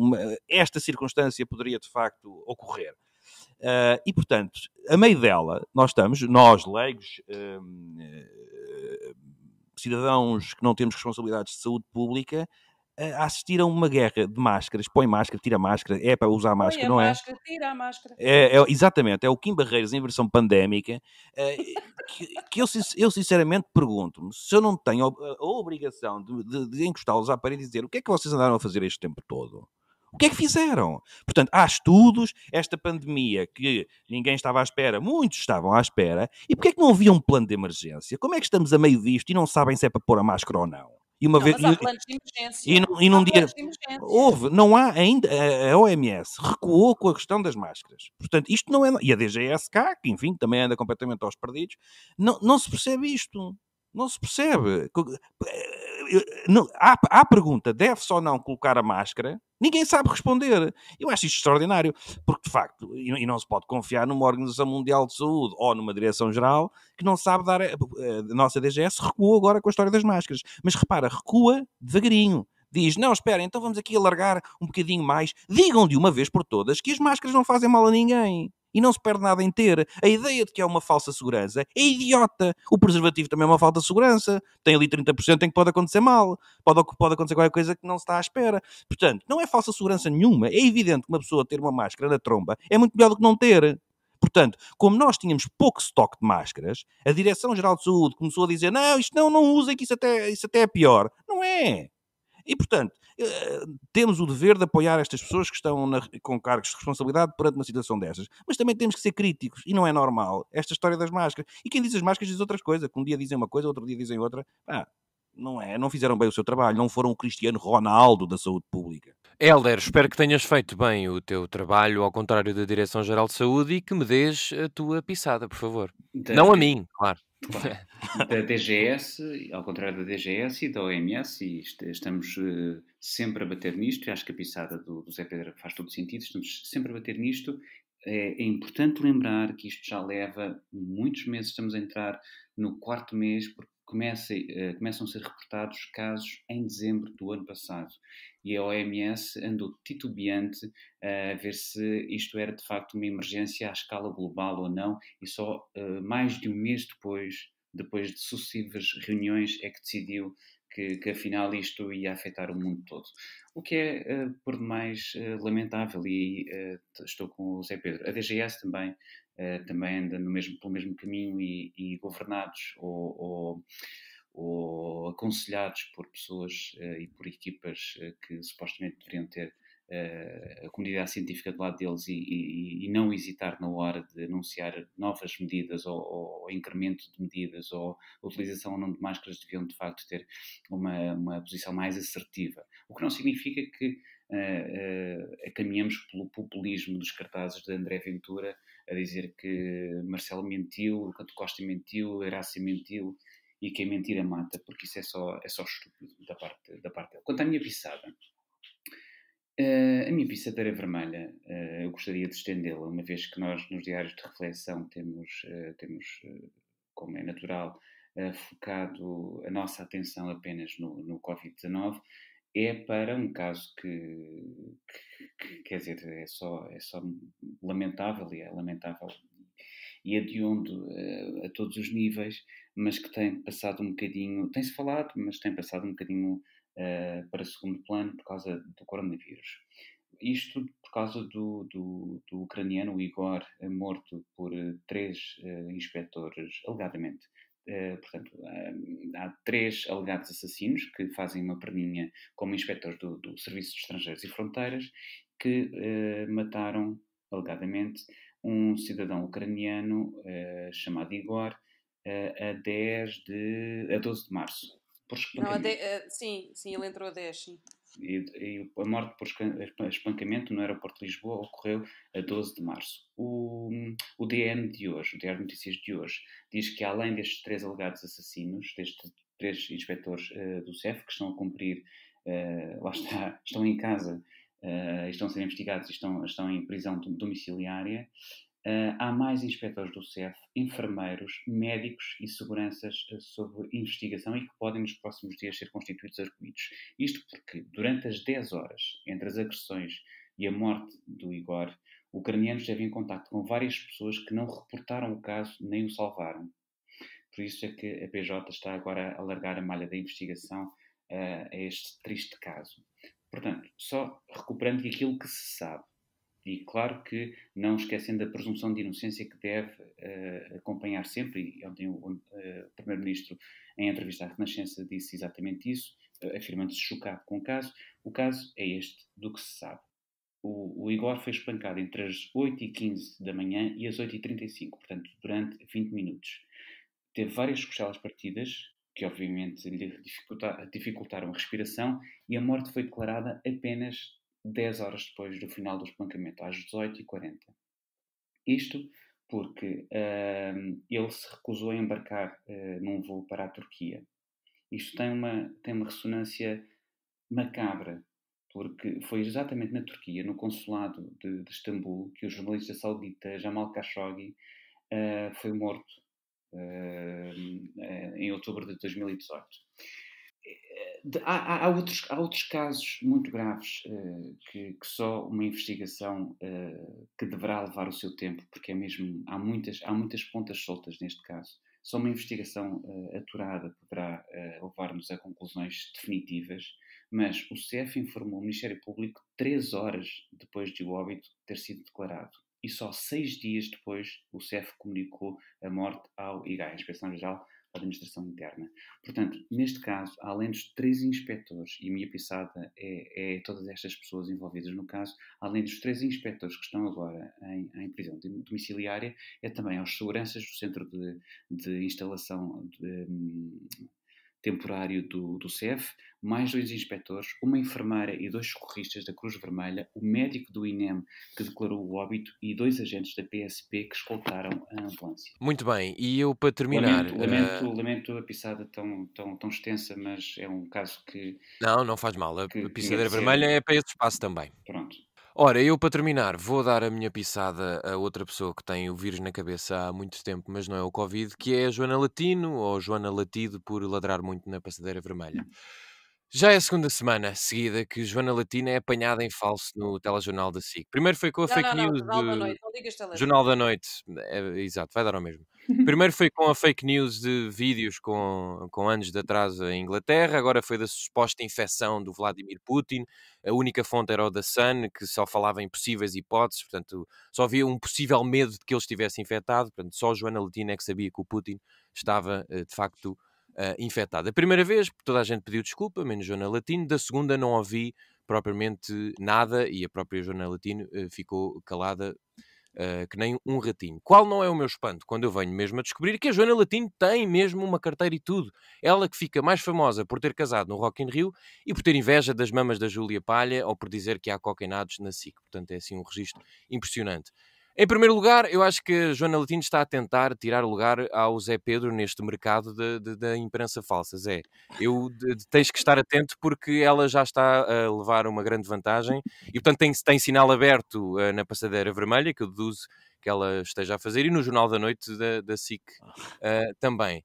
Esta circunstância poderia, de facto, ocorrer. E, portanto, a meio dela, nós leigos, cidadãos que não temos responsabilidades de saúde pública, a assistir a uma guerra de máscaras. Põe máscara, tira máscara, é para usar máscara, não é? Máscara, tira a máscara. Exatamente, é o Kim Barreiros em versão pandémica, que eu sinceramente pergunto-me se eu não tenho a obrigação de encostá-los à parede e dizer o que é que vocês andaram a fazer este tempo todo? O que é que fizeram? Portanto, há estudos, esta pandemia que ninguém estava à espera, muitos estavam à espera, e porquê é que não havia um plano de emergência? Como é que estamos a meio disto e não sabem se é para pôr a máscara ou não? Mas há planos de emergência. Num dia não há ainda, a OMS recuou com a questão das máscaras. Portanto, isto não é... E a DGSK, que enfim, também anda completamente aos perdidos, não se percebe isto. Não se percebe. À pergunta, deve-se ou não colocar a máscara, ninguém sabe responder. Eu acho isto extraordinário, porque de facto, e não se pode confiar numa Organização Mundial de Saúde ou numa Direção-Geral que não sabe dar... A nossa DGS recuou agora com a história das máscaras. Mas repara, recua devagarinho. Diz, não, espera, então vamos aqui alargar um bocadinho mais. Digam de uma vez por todas que as máscaras não fazem mal a ninguém. E não se perde nada em ter. A ideia de que é uma falsa segurança é idiota. O preservativo também é uma falta de segurança. Tem ali 30% em que pode acontecer mal. Pode acontecer qualquer coisa que não se está à espera. Portanto, não é falsa segurança nenhuma. É evidente que uma pessoa ter uma máscara na tromba é muito melhor do que não ter. Portanto, como nós tínhamos pouco estoque de máscaras, a Direção-Geral de Saúde começou a dizer não, isto não usem, que isso até é pior. Não é. E, portanto, temos o dever de apoiar estas pessoas que estão com cargos de responsabilidade perante uma situação destas. Mas também temos que ser críticos. E não é normal esta história das máscaras. E quem diz as máscaras diz outras coisas. Que um dia dizem uma coisa, outro dia dizem outra. Não fizeram bem o seu trabalho. Não foram o Cristiano Ronaldo da saúde pública. Hélder, espero que tenhas feito bem o teu trabalho, ao contrário da Direção-Geral de Saúde, e que me dês a tua pisada, por favor. Não a mim, claro. Da DGS, ao contrário da DGS e da OMS, e estamos sempre a bater nisto, e acho que a pisada do Zé Pedro faz todo sentido, estamos sempre a bater nisto. É importante lembrar que isto já leva muitos meses, estamos a entrar no 4º mês, porque começam a ser reportados casos em dezembro do ano passado. E a OMS andou titubeante a ver se isto era de facto uma emergência à escala global ou não, e só mais de um mês depois de sucessivas reuniões, é que decidiu que afinal isto ia afetar o mundo todo. O que é, por demais, lamentável, e estou com o Zé Pedro. A DGS também anda pelo mesmo caminho, e governados ou aconselhados por pessoas e por equipas que supostamente deveriam ter a comunidade científica do lado deles e não hesitar na hora de anunciar novas medidas ou incremento de medidas ou utilização ou não de máscaras, deviam de facto ter uma posição mais assertiva. O que não significa que caminhamos pelo populismo dos cartazes de André Ventura a dizer que Marcelo mentiu, Canto Costa mentiu, Horácio mentiu e que a mentira mata, porque isso é só estúpido da parte dele. Quanto à minha pisada, a minha pissadeira vermelha, eu gostaria de estendê-la, uma vez que nós nos diários de reflexão temos como é natural, focado a nossa atenção apenas no Covid-19, é para um caso que quer dizer, é só lamentável, e é lamentável e hediondo a todos os níveis, mas que tem passado um bocadinho, tem-se falado, mas tem passado um bocadinho para segundo plano por causa do coronavírus. Isto por causa do ucraniano Igor, morto por 3 inspectores, alegadamente Portanto, há 3 alegados assassinos que fazem uma perninha como inspectores do Serviço de Estrangeiros e Fronteiras, que mataram, alegadamente, um cidadão ucraniano chamado Igor a 12 de março, por Não, espancamento. sim, ele entrou a 10, sim. E a morte por espancamento no aeroporto de Lisboa ocorreu a 12 de março. O DN de hoje, o Diário de Notícias de hoje, diz que além destes 3 alegados assassinos, destes 3 inspectores do CEF que estão a cumprir, lá está, estão em casa, estão a ser investigados e estão em prisão domiciliária, há mais inspectores do CEF, enfermeiros, médicos e seguranças sob investigação e que podem nos próximos dias ser constituídos arguidos. Isto porque durante as 10 horas entre as agressões e a morte do Igor, ucranianos esteve em contacto com várias pessoas que não reportaram o caso nem o salvaram. Por isso é que a PJ está agora a alargar a malha da investigação a este triste caso. Portanto, só recuperando aquilo que se sabe. E claro que não esquecendo a presunção de inocência que deve acompanhar sempre, e ontem o Primeiro-Ministro, em entrevista à Renascença, disse exatamente isso, afirmando-se chocado com o caso. O caso é este, do que se sabe. O Igor foi espancado entre as 8h15 da manhã e as 8h35, portanto, durante 20 minutos. Teve várias costelas partidas, que obviamente lhe dificultaram a respiração, e a morte foi declarada apenas 10 horas depois do final do espancamento, às 18h40. Isto porque ele se recusou a embarcar num voo para a Turquia. Isto tem uma ressonância macabra, porque foi exatamente na Turquia, no consulado de Istambul, que o jornalista saudita Jamal Khashoggi foi morto em outubro de 2018. Há outros casos muito graves que só uma investigação que deverá levar o seu tempo, porque há muitas pontas soltas neste caso. Só uma investigação aturada poderá levar-nos a conclusões definitivas, mas o CEF informou o Ministério Público 3 horas depois de o óbito ter sido declarado. E só 6 dias depois o CEF comunicou a morte ao IGAI, a Inspeção-Geral da Administração Interna. Portanto, neste caso, além dos 3 inspectores, e a minha pisada é todas estas pessoas envolvidas no caso, além dos 3 inspectores que estão agora em prisão domiciliária, é também aos seguranças do Centro de Instalação temporário do CEF, mais 2 inspectores, uma enfermeira e 2 socorristas da Cruz Vermelha, o médico do INEM que declarou o óbito e 2 agentes da PSP que escoltaram a ambulância. Muito bem, e eu para terminar... Lamento a pisada tão extensa, mas é um caso que... Não faz mal, a pissadeira vermelha é para esse espaço também. Pronto. Ora, eu para terminar vou dar a minha pisada a outra pessoa que tem o vírus na cabeça há muito tempo, mas não é o Covid, que é a Joana Latino, ou Joana Latido, por ladrar muito na passadeira vermelha. Já é a segunda semana seguida que Joana Latino é apanhada em falso no telejornal da SIC. Primeiro foi com a fake Não, news Jornal da Noite, não digas telejornal. Jornal da Noite, exato, vai dar ao mesmo. Primeiro foi com a fake news de vídeos com anos de atraso em Inglaterra, agora foi da suposta infecção do Vladimir Putin. A única fonte era o da Sun, que só falava em possíveis hipóteses, portanto, só havia um possível medo de que ele estivesse infectado, portanto, só Joana Latino é que sabia que o Putin estava, de facto, infectado. A primeira vez, toda a gente pediu desculpa, menos Joana Latino. Da segunda não ouvi propriamente nada e a própria Joana Latino ficou calada que nem um ratinho. Qual não é o meu espanto quando eu venho mesmo a descobrir que a Joana Latino tem mesmo uma carteira e tudo. Ela que fica mais famosa por ter casado no Rock in Rio e por ter inveja das mamas da Júlia Palha ou por dizer que há coquenados na SIC. Portanto, é assim um registro impressionante. Em primeiro lugar, eu acho que a Joana Latino está a tentar tirar lugar ao Zé Pedro neste mercado da imprensa falsa. Zé, tens que estar atento porque ela já está a levar uma grande vantagem e, portanto, tem sinal aberto na passadeira vermelha, que eu deduzo que ela esteja a fazer, e no Jornal da Noite da SIC também.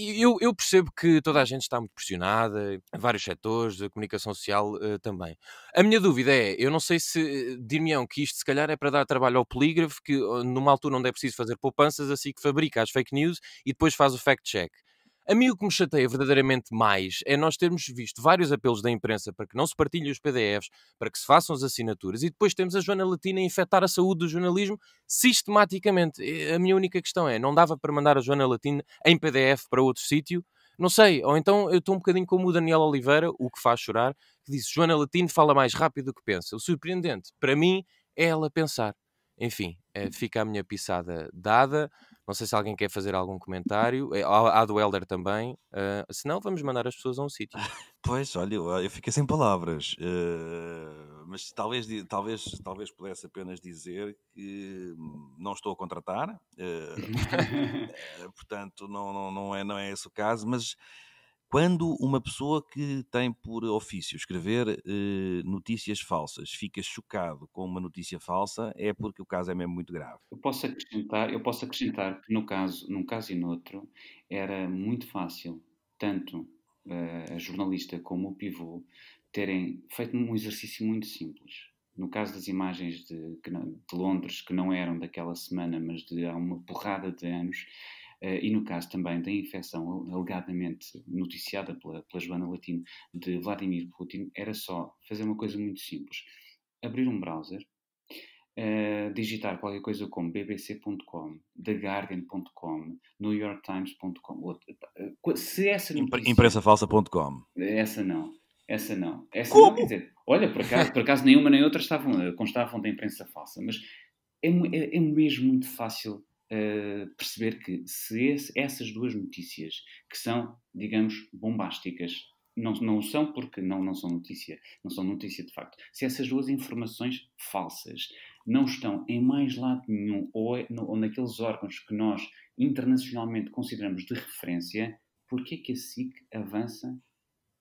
Eu percebo que toda a gente está muito pressionada, vários setores, a comunicação social também. A minha dúvida é, eu não sei se dir-me-ão que isto se calhar é para dar trabalho ao polígrafo, que numa altura onde é preciso fazer poupanças, assim que fabrica as fake news e depois faz o fact-check. A mim o que me chateia verdadeiramente mais é nós termos visto vários apelos da imprensa para que não se partilhem os PDFs, para que se façam as assinaturas, e depois temos a Joana Latina a infectar a saúde do jornalismo sistematicamente. A minha única questão é, não dava para mandar a Joana Latina em PDF para outro sítio? Não sei, ou então eu estou um bocadinho como o Daniel Oliveira, o que faz chorar, que disse: Joana Latino fala mais rápido do que pensa. O surpreendente, para mim, é ela pensar. Enfim, fica a minha pisada dada. Não sei se alguém quer fazer algum comentário. Há do Helder também. Se não, vamos mandar as pessoas a um sítio. Pois, olha, eu fiquei sem palavras. Mas talvez pudesse apenas dizer que não estou a contratar. Portanto, não é esse o caso. Mas quando uma pessoa que tem por ofício escrever notícias falsas fica chocado com uma notícia falsa, é porque o caso é mesmo muito grave. Eu posso acrescentar que num caso e noutro, era muito fácil, tanto a jornalista como o pivô, terem feito um exercício muito simples. No caso das imagens de Londres, que não eram daquela semana, mas de há uma porrada de anos, e no caso também da infecção alegadamente noticiada pela Joana Latino de Vladimir Putin, era só fazer uma coisa muito simples. Abrir um browser, digitar qualquer coisa como bbc.com, theguardian.com, newyorktimes.com. Se essa notícia... Imprensafalsa.com. Essa não. Como? Não, quer dizer, olha, por acaso nenhuma nem outra constavam da imprensa falsa, mas é mesmo muito fácil perceber que se essas duas notícias, que são, digamos, bombásticas, não são porque não são notícia de facto, se essas duas informações falsas não estão em mais lado nenhum ou naqueles órgãos que nós internacionalmente consideramos de referência, porquê que a SIC avança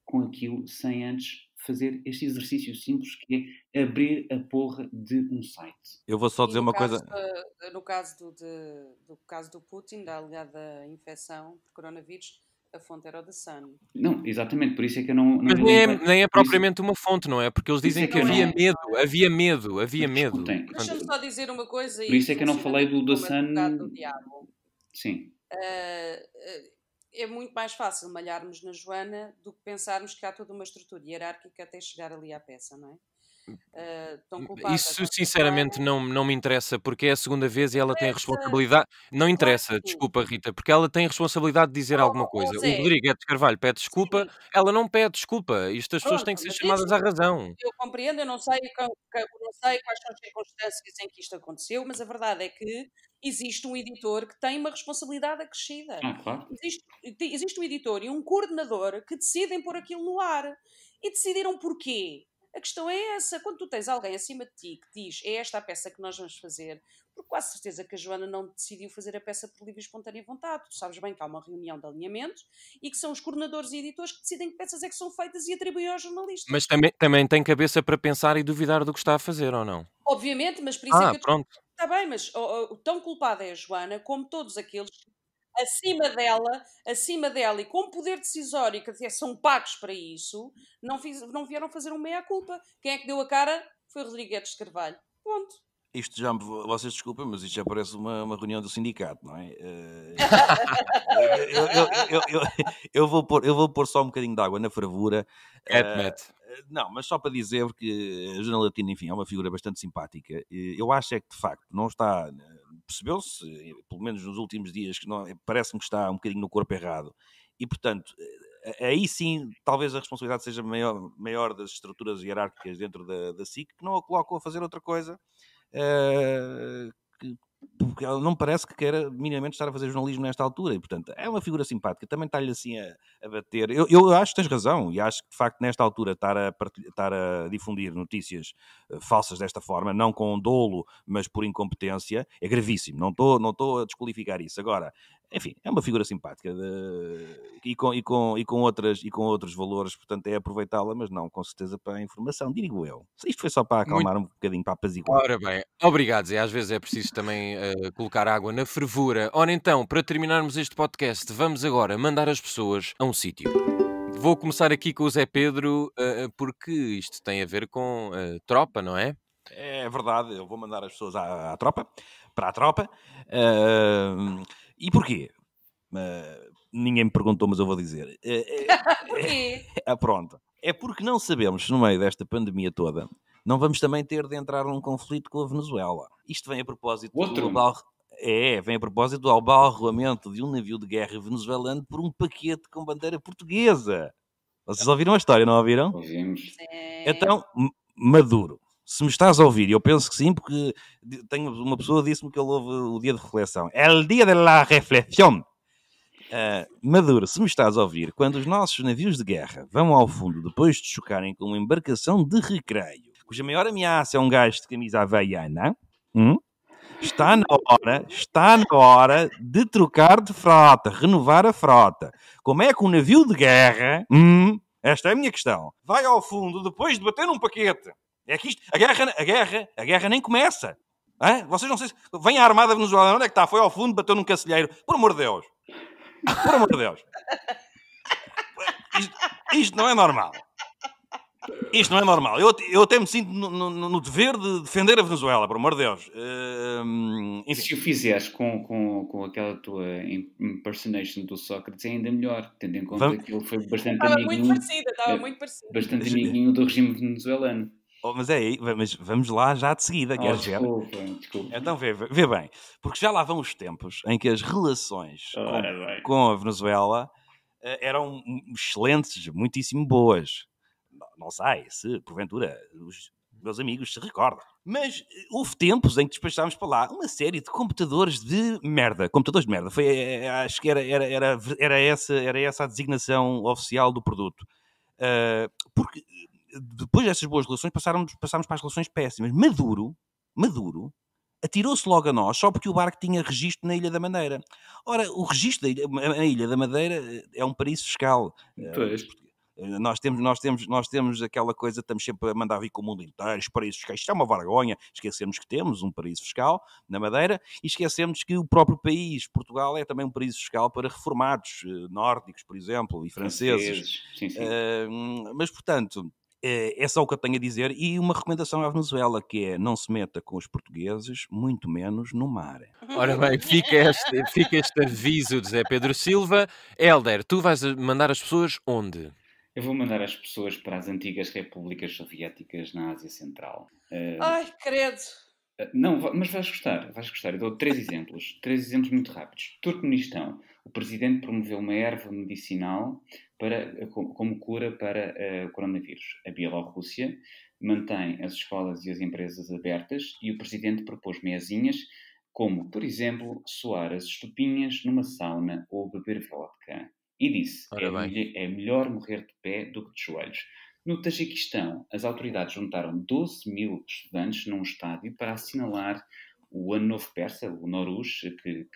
com aquilo sem antes fazer este exercício simples que é abrir a porra de um site? Eu vou só dizer uma coisa. No caso do Putin, da alegada infecção por coronavírus, a fonte era o The Sun. Não, exatamente, por isso é que eu não Mas nem é propriamente uma fonte, não é? Porque eles dizem que havia medo. Escutem. Deixa-me só dizer uma coisa. Por isso é que eu não falei do The Sun. Do diabo. Sim. É muito mais fácil malharmos na Joana do que pensarmos que há toda uma estrutura hierárquica até chegar ali à peça, não é? Isso sinceramente não me interessa, porque é a segunda vez e ela tem a responsabilidade. Não interessa, desculpa, Rita, porque ela tem a responsabilidade de dizer alguma coisa. O Rodrigues Carvalho pede desculpa, sim. Ela não pede desculpa. As pessoas têm que ser chamadas à razão. Eu compreendo, eu não sei quais são as circunstâncias em que isto aconteceu, mas a verdade é que existe um editor que tem uma responsabilidade acrescida. Claro. Existe um editor e um coordenador que decidem pôr aquilo no ar. E decidiram porquê? A questão é essa, quando tu tens alguém acima de ti que diz é esta a peça que nós vamos fazer, porque quase certeza que a Joana não decidiu fazer a peça por livre e espontânea vontade. Tu sabes bem que há uma reunião de alinhamento e que são os coordenadores e editores que decidem que peças é que são feitas e atribuem aos jornalistas. Mas também tem cabeça para pensar e duvidar do que está a fazer, ou não? Obviamente, mas por isso é que pronto. Está bem, mas tão culpada é a Joana como todos aqueles acima dela e com poder decisório, que até são pagos para isso, não vieram fazer um meia-culpa. Quem é que deu a cara? Foi o Rodrigues Carvalho. Ponto. Isto já, vocês desculpem, mas isto já parece uma reunião do sindicato, não é? Eu vou pôr só um bocadinho de água na fervura. Não, mas só para dizer que a Joana Latino, enfim, é uma figura bastante simpática. Eu acho é que, de facto, não está... Percebeu-se, pelo menos nos últimos dias, que parece-me que está um bocadinho no corpo errado. E, portanto, aí sim, talvez a responsabilidade seja maior das estruturas hierárquicas dentro da SIC, que não a colocam a fazer outra coisa... porque ela não parece que queira minimamente estar a fazer jornalismo nesta altura e, portanto, é uma figura simpática, também está-lhe assim a bater. Eu acho que tens razão e acho que, de facto, nesta altura estar a difundir notícias falsas desta forma, não com dolo, mas por incompetência, é gravíssimo. Não estou a desqualificar isso. Agora, enfim, é uma figura simpática e com outros valores, portanto, é aproveitá-la, mas não com certeza para a informação, digo eu. Isto foi só para acalmar um bocadinho, para apaziguar. Ora bem, obrigado, Zé. Às vezes é preciso também colocar água na fervura. Ora então, para terminarmos este podcast, vamos agora mandar as pessoas a um sítio. Vou começar aqui com o Zé Pedro, porque isto tem a ver com tropa, não é? É verdade, eu vou mandar as pessoas para a tropa. E porquê? Ninguém me perguntou, mas eu vou dizer. Porquê? Pronto. É porque não sabemos se no meio desta pandemia toda não vamos também ter de entrar num conflito com a Venezuela. Isto vem a propósito Outro? vem a propósito do abalroamento de um navio de guerra venezuelano por um paquete com bandeira portuguesa. Vocês ouviram a história, não ouviram? Ouvimos. Então, Maduro, se me estás a ouvir, e eu penso que sim, porque tenho uma pessoa que disse-me que ele ouve o dia de reflexão. É o dia de la reflexão. Maduro, se me estás a ouvir, quando os nossos navios de guerra vão ao fundo depois de chocarem com uma embarcação de recreio, cuja maior ameaça é um gajo de camisa havaiana, está na hora de trocar de frota, renovar a frota. Como é que um navio de guerra, esta é a minha questão, vai ao fundo depois de bater num paquete? É que isto, a guerra nem começa. Vocês não sei se... Vem a Armada Venezuelana, onde é que está? Foi ao fundo, bateu num cacilheiro. Por amor de Deus. Por amor de Deus. Isto não é normal. Isto não é normal. Eu até me sinto no dever de defender a Venezuela, por amor de Deus. Enfim. Se o fizeres com aquela tua impersonation do Sócrates, é ainda melhor, tendo em conta que ele foi bastante amiguinho. Estava muito parecida. Bastante amiguinho do regime venezuelano. Mas vamos lá já de seguida, queres ver? Desculpa. Então vê bem, porque já lá vão os tempos em que as relações com a Venezuela eram excelentes, muitíssimo boas. Não sei se, porventura, os meus amigos se recordam. Mas houve tempos em que despachámos para lá uma série de computadores de merda. Computadores de merda. Acho que era essa a designação oficial do produto. Porque depois dessas boas relações passámos para as relações péssimas. Maduro atirou-se logo a nós só porque o barco tinha registro na Ilha da Madeira. Ora, o registro na Ilha da Madeira é um paraíso fiscal. Nós temos aquela coisa, estamos sempre a mandar vir com o mundo inteiro, os paraísos fiscais. Isto é uma vergonha. Esquecemos que temos um paraíso fiscal na Madeira e esquecemos que o próprio país, Portugal, é também um paraíso fiscal para reformados nórdicos, por exemplo, e franceses. Sim. Mas, portanto, é só o que eu tenho a dizer. E uma recomendação à Venezuela, que é: não se meta com os portugueses, muito menos no mar. Ora bem, fica este aviso de Zé Pedro Silva. Hélder, tu vais mandar as pessoas onde? Eu vou mandar as pessoas para as antigas repúblicas soviéticas na Ásia Central. Ai, credo! Não, mas vais gostar. Eu dou 3 exemplos muito rápidos. Turcomenistão. O presidente promoveu uma erva medicinal como cura para o coronavírus. A Bielorrússia mantém as escolas e as empresas abertas e o presidente propôs mezinhas como, por exemplo, suar as estupinhas numa sauna ou beber vodka. E disse, é melhor morrer de pé do que de joelhos. No Tajiquistão, as autoridades juntaram 12.000 estudantes num estádio para assinalar o Ano Novo Persa, o Nowruz,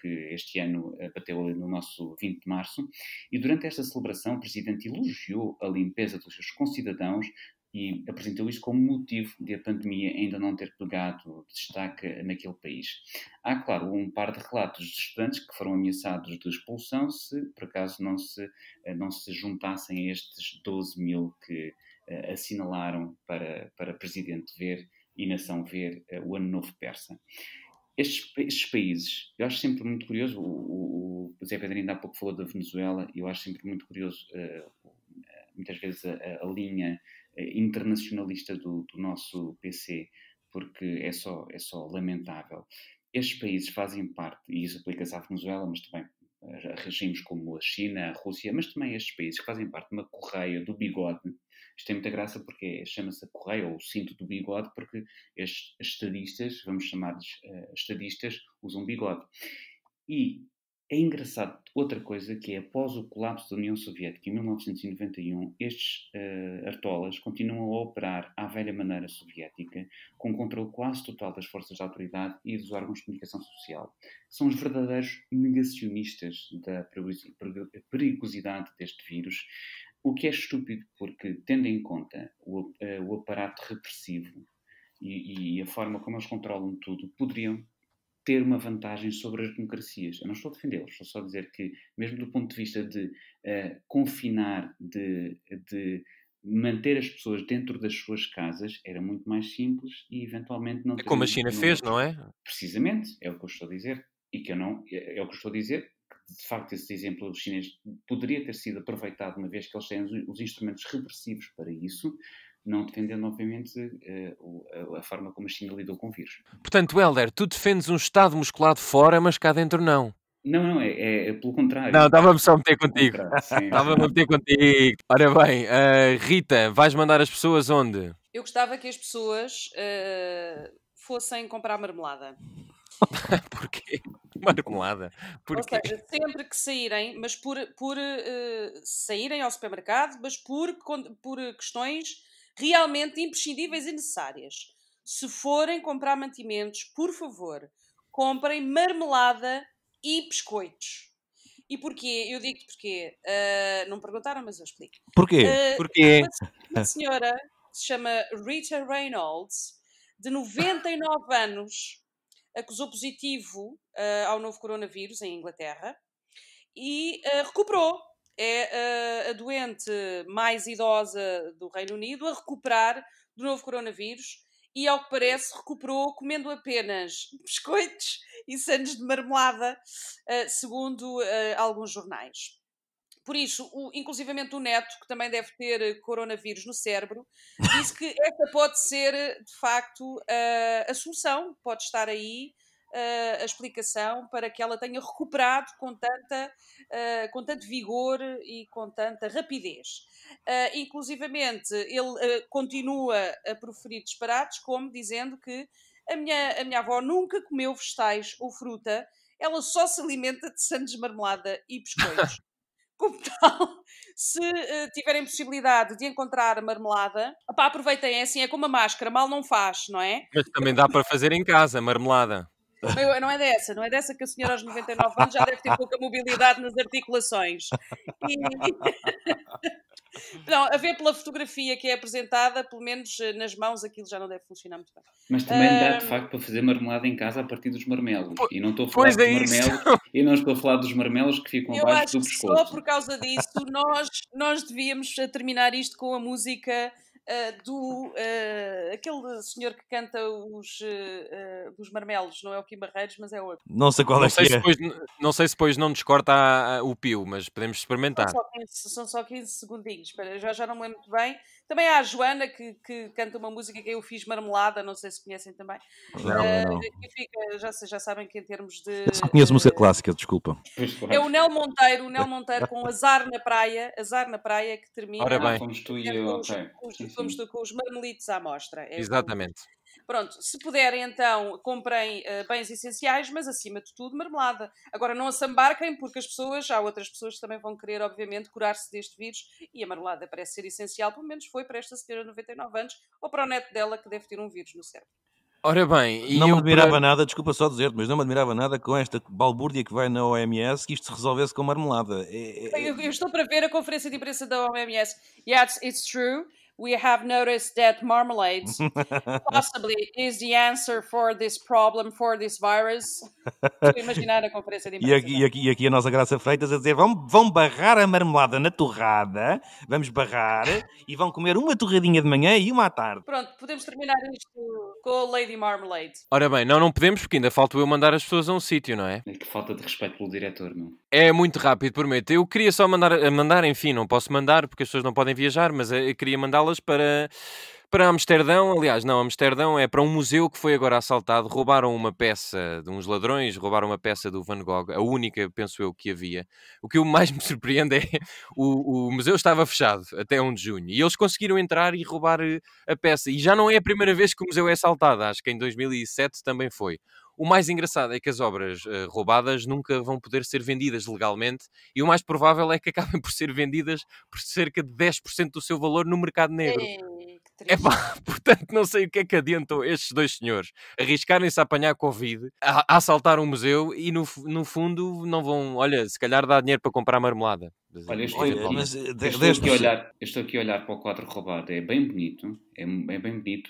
que este ano bateu no nosso 20 de março. E durante esta celebração, o presidente elogiou a limpeza dos seus concidadãos e apresentou isso como motivo de a pandemia ainda não ter pegado destaque naquele país. Há, claro, um par de relatos de estudantes que foram ameaçados de expulsão se, por acaso, não se juntassem a estes 12.000 que assinalaram para presidente ver e nação ver o Ano Novo Persa. Estes países, eu acho sempre muito curioso, o Zé Pedro ainda há pouco falou da Venezuela, e eu acho sempre muito curioso, muitas vezes, a linha internacionalista do nosso PC, porque é só lamentável. Estes países fazem parte, e isso aplica-se à Venezuela, mas também a regimes como a China, a Rússia, mas também estes países que fazem parte de uma correia do bigode. Isto tem muita graça porque chama-se a correia ou o cinto do bigode, porque estes estadistas, vamos chamar-lhes estadistas, usam bigode. E é engraçado outra coisa, que é após o colapso da União Soviética em 1991, estes artolas continuam a operar à velha maneira soviética, com controle quase total das forças de autoridade e dos órgãos de comunicação social. São os verdadeiros negacionistas da perigosidade deste vírus, o que é estúpido, porque, tendo em conta o aparato repressivo e a forma como eles controlam tudo, poderiam ter uma vantagem sobre as democracias. Eu não estou a defendê-los, estou só a dizer que, mesmo do ponto de vista de confinar, de manter as pessoas dentro das suas casas, era muito mais simples e, eventualmente, não... É como a China fez, não é? Precisamente, é o que eu estou a dizer. E que eu não... É o que eu estou a dizer que, de facto, esse exemplo chinês poderia ter sido aproveitado, uma vez que eles têm os instrumentos repressivos para isso, não defendendo, obviamente, a forma como a China lidou com o vírus. Portanto, Helder, tu defendes um Estado musculado fora, mas cá dentro não. Não, é pelo contrário. Não, estava-me só a meter contigo. Sim. Estava-me a meter contigo. Ora bem, Rita, vais mandar as pessoas onde? Eu gostava que as pessoas fossem comprar marmelada. Porquê? Marmelada? Porquê? Ou seja, sempre que saírem, mas por saírem ao supermercado, mas por questões realmente imprescindíveis e necessárias. Se forem comprar mantimentos, por favor, comprem marmelada e biscoitos. E porquê? Eu digo porquê. Não me perguntaram, mas eu explico. Porquê? Porquê? Uma senhora que se chama Rita Reynolds, de 99 anos, acusou positivo ao novo coronavírus em Inglaterra e recuperou. É a doente mais idosa do Reino Unido a recuperar do novo coronavírus e, ao que parece, recuperou comendo apenas biscoitos e sandes de marmelada, segundo alguns jornais. Por isso, inclusivamente o neto, que também deve ter coronavírus no cérebro, disse que esta pode ser, de facto, a solução, pode estar aí a explicação para que ela tenha recuperado com tanto vigor e com tanta rapidez. Inclusivamente, ele continua a proferir disparates, como dizendo que a minha avó nunca comeu vegetais ou fruta, ela só se alimenta de sandes de marmelada e biscoitos. Como tal, se tiverem possibilidade de encontrar marmelada, aproveitem, é assim, é como a máscara, mal não faz, não é? Mas também dá para fazer em casa, marmelada. Não é dessa que a senhora aos 99 anos já deve ter pouca mobilidade nas articulações. Não, a ver pela fotografia que é apresentada, pelo menos nas mãos aquilo já não deve funcionar muito bem. Mas também dá, de facto, para fazer marmelada em casa a partir dos marmelos. E não estou a falar Pois dos é isso. marmelos, e não estou a falar dos marmelos que ficam Eu abaixo acho do que pescoço. só por causa disso nós devíamos terminar isto com a música aquele senhor que canta dos marmelos, não é o Kim Barreiros, mas é outro. Não sei qual Não é sei que se é. depois não nos corta o pio, mas podemos experimentar. São só 15 segundinhos. Espera, já não me lembro muito bem. Também há a Joana que canta uma música que eu fiz marmelada, não sei se conhecem também. Não. Que fica, já sabem que em termos de. Eu só conheço música clássica, desculpa. É o Nel Monteiro com Azar na Praia, que termina. Ora bem. Fomos tu e eu, ok. Fomos com os marmelitos à mostra. Exatamente. Pronto, se puderem então, comprem bens essenciais, mas acima de tudo marmelada. Agora não se embarquem porque há outras pessoas que também vão querer, obviamente, curar-se deste vírus e a marmelada parece ser essencial, pelo menos foi para esta senhora de 99 anos ou para o neto dela que deve ter um vírus no cérebro. Ora bem, e Não me eu admirava nada, desculpa só dizer-te, mas não me admirava nada com esta balbúrdia que vai na OMS que isto se resolvesse com marmelada. Eu estou para ver a conferência de imprensa da OMS. Yeah, it's true. We have noticed that marmalade possibly is the answer for this problem, for this virus. Estou a imaginar a conferência de imprensa. E aqui a nossa Graça Freitas a dizer, vão barrar a marmelada na torrada, vamos barrar, e vão comer uma torradinha de manhã e uma à tarde. Pronto, podemos terminar isto com a Lady Marmalade. Ora bem, não podemos porque ainda falta eu mandar as pessoas a um sítio, não é? Que falta de respeito pelo diretor, não? É muito rápido, prometo. Eu queria só mandar, enfim, não posso mandar porque as pessoas não podem viajar, mas eu queria mandá-las para Amsterdão. Aliás, não, Amsterdão é para um museu que foi agora assaltado. Roubaram uma peça de uns ladrões, roubaram uma peça do Van Gogh, a única, penso eu, que havia. O que mais me surpreende é o museu estava fechado até 1 de junho e eles conseguiram entrar e roubar a peça. E já não é a primeira vez que o museu é assaltado, acho que em 2007 também foi. O mais engraçado é que as obras roubadas nunca vão poder ser vendidas legalmente e o mais provável é que acabem por ser vendidas por cerca de 10% do seu valor no mercado negro. Portanto, não sei o que é que adiantam estes dois senhores arriscarem-se a apanhar Covid, a assaltar um museu e no fundo não vão, olha, se calhar dá dinheiro para comprar marmelada. Olha, eu estou aqui a olhar para o quadro roubado, é bem bonito,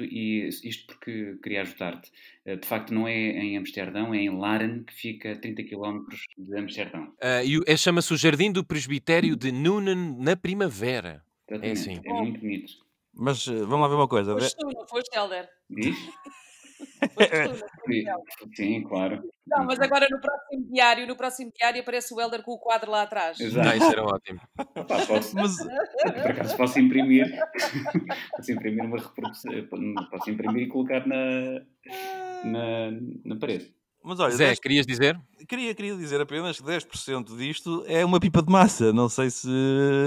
e isto porque queria ajudar-te. De facto não é em Amsterdão, é em Laren, que fica a 30 km de Amsterdão. Chama-se o Jardim do Presbitério de Nuenen na primavera. É assim. É muito bonito. Mas vamos lá ver uma coisa. Foste tu, não foste, Helder? Diz? Sim, claro. Não, mas agora no próximo diário aparece o Helder com o quadro lá atrás. Não, Exato. isso era ótimo. Opa, posso, Mas, por acaso posso imprimir. Posso imprimir uma reprodução. Posso imprimir e colocar na parede. mas olha, Zé, querias dizer? queria dizer apenas que 10% disto é uma pipa de massa. Não sei se.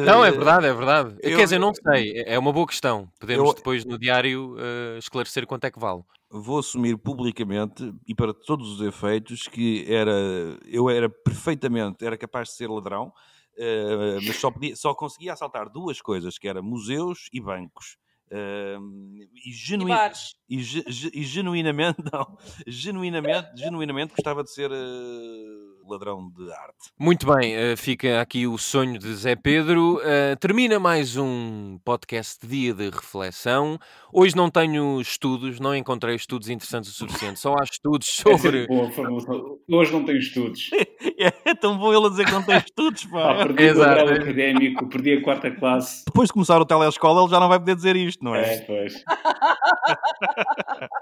Não, é verdade, é verdade. eu- Quer dizer, não sei, é uma boa questão. Podemos Eu- depois no diário esclarecer quanto é que vale. Vou assumir publicamente e para todos os efeitos que eu era perfeitamente, era capaz de ser ladrão, mas só conseguia assaltar duas coisas, que era museus e bancos. E bares. E genuinamente, não, genuinamente gostava de ser ladrão de arte. Muito bem, fica aqui o sonho de Zé Pedro. Termina mais um podcast de dia de reflexão. Hoje não tenho estudos, não encontrei estudos interessantes o suficiente. Só há estudos É sempre sobre... boa a formulação. Hoje não tenho estudos. É tão bom ele a dizer que não tem estudos, pá. Perdi o Exato. grau académico, perdi a 4ª classe. Depois de começar o telescola, ele já não vai poder dizer isto, não é? Pois.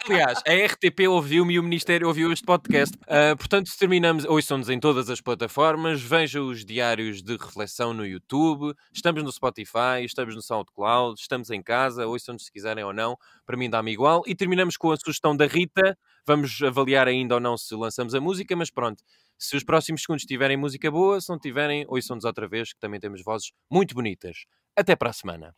Aliás, a RTP ouviu-me e o Ministério ouviu este podcast. Portanto, terminamos. Ouçam-nos em todas as plataformas. Vejam os diários de reflexão no YouTube. Estamos no Spotify, estamos no SoundCloud, estamos em casa. Ouçam-nos se quiserem ou não. Para mim dá-me igual. E terminamos com a sugestão da Rita. Vamos avaliar ainda ou não se lançamos a música, mas pronto. Se os próximos segundos tiverem música boa, se não tiverem, ouçam-nos outra vez, que também temos vozes muito bonitas. Até para a semana.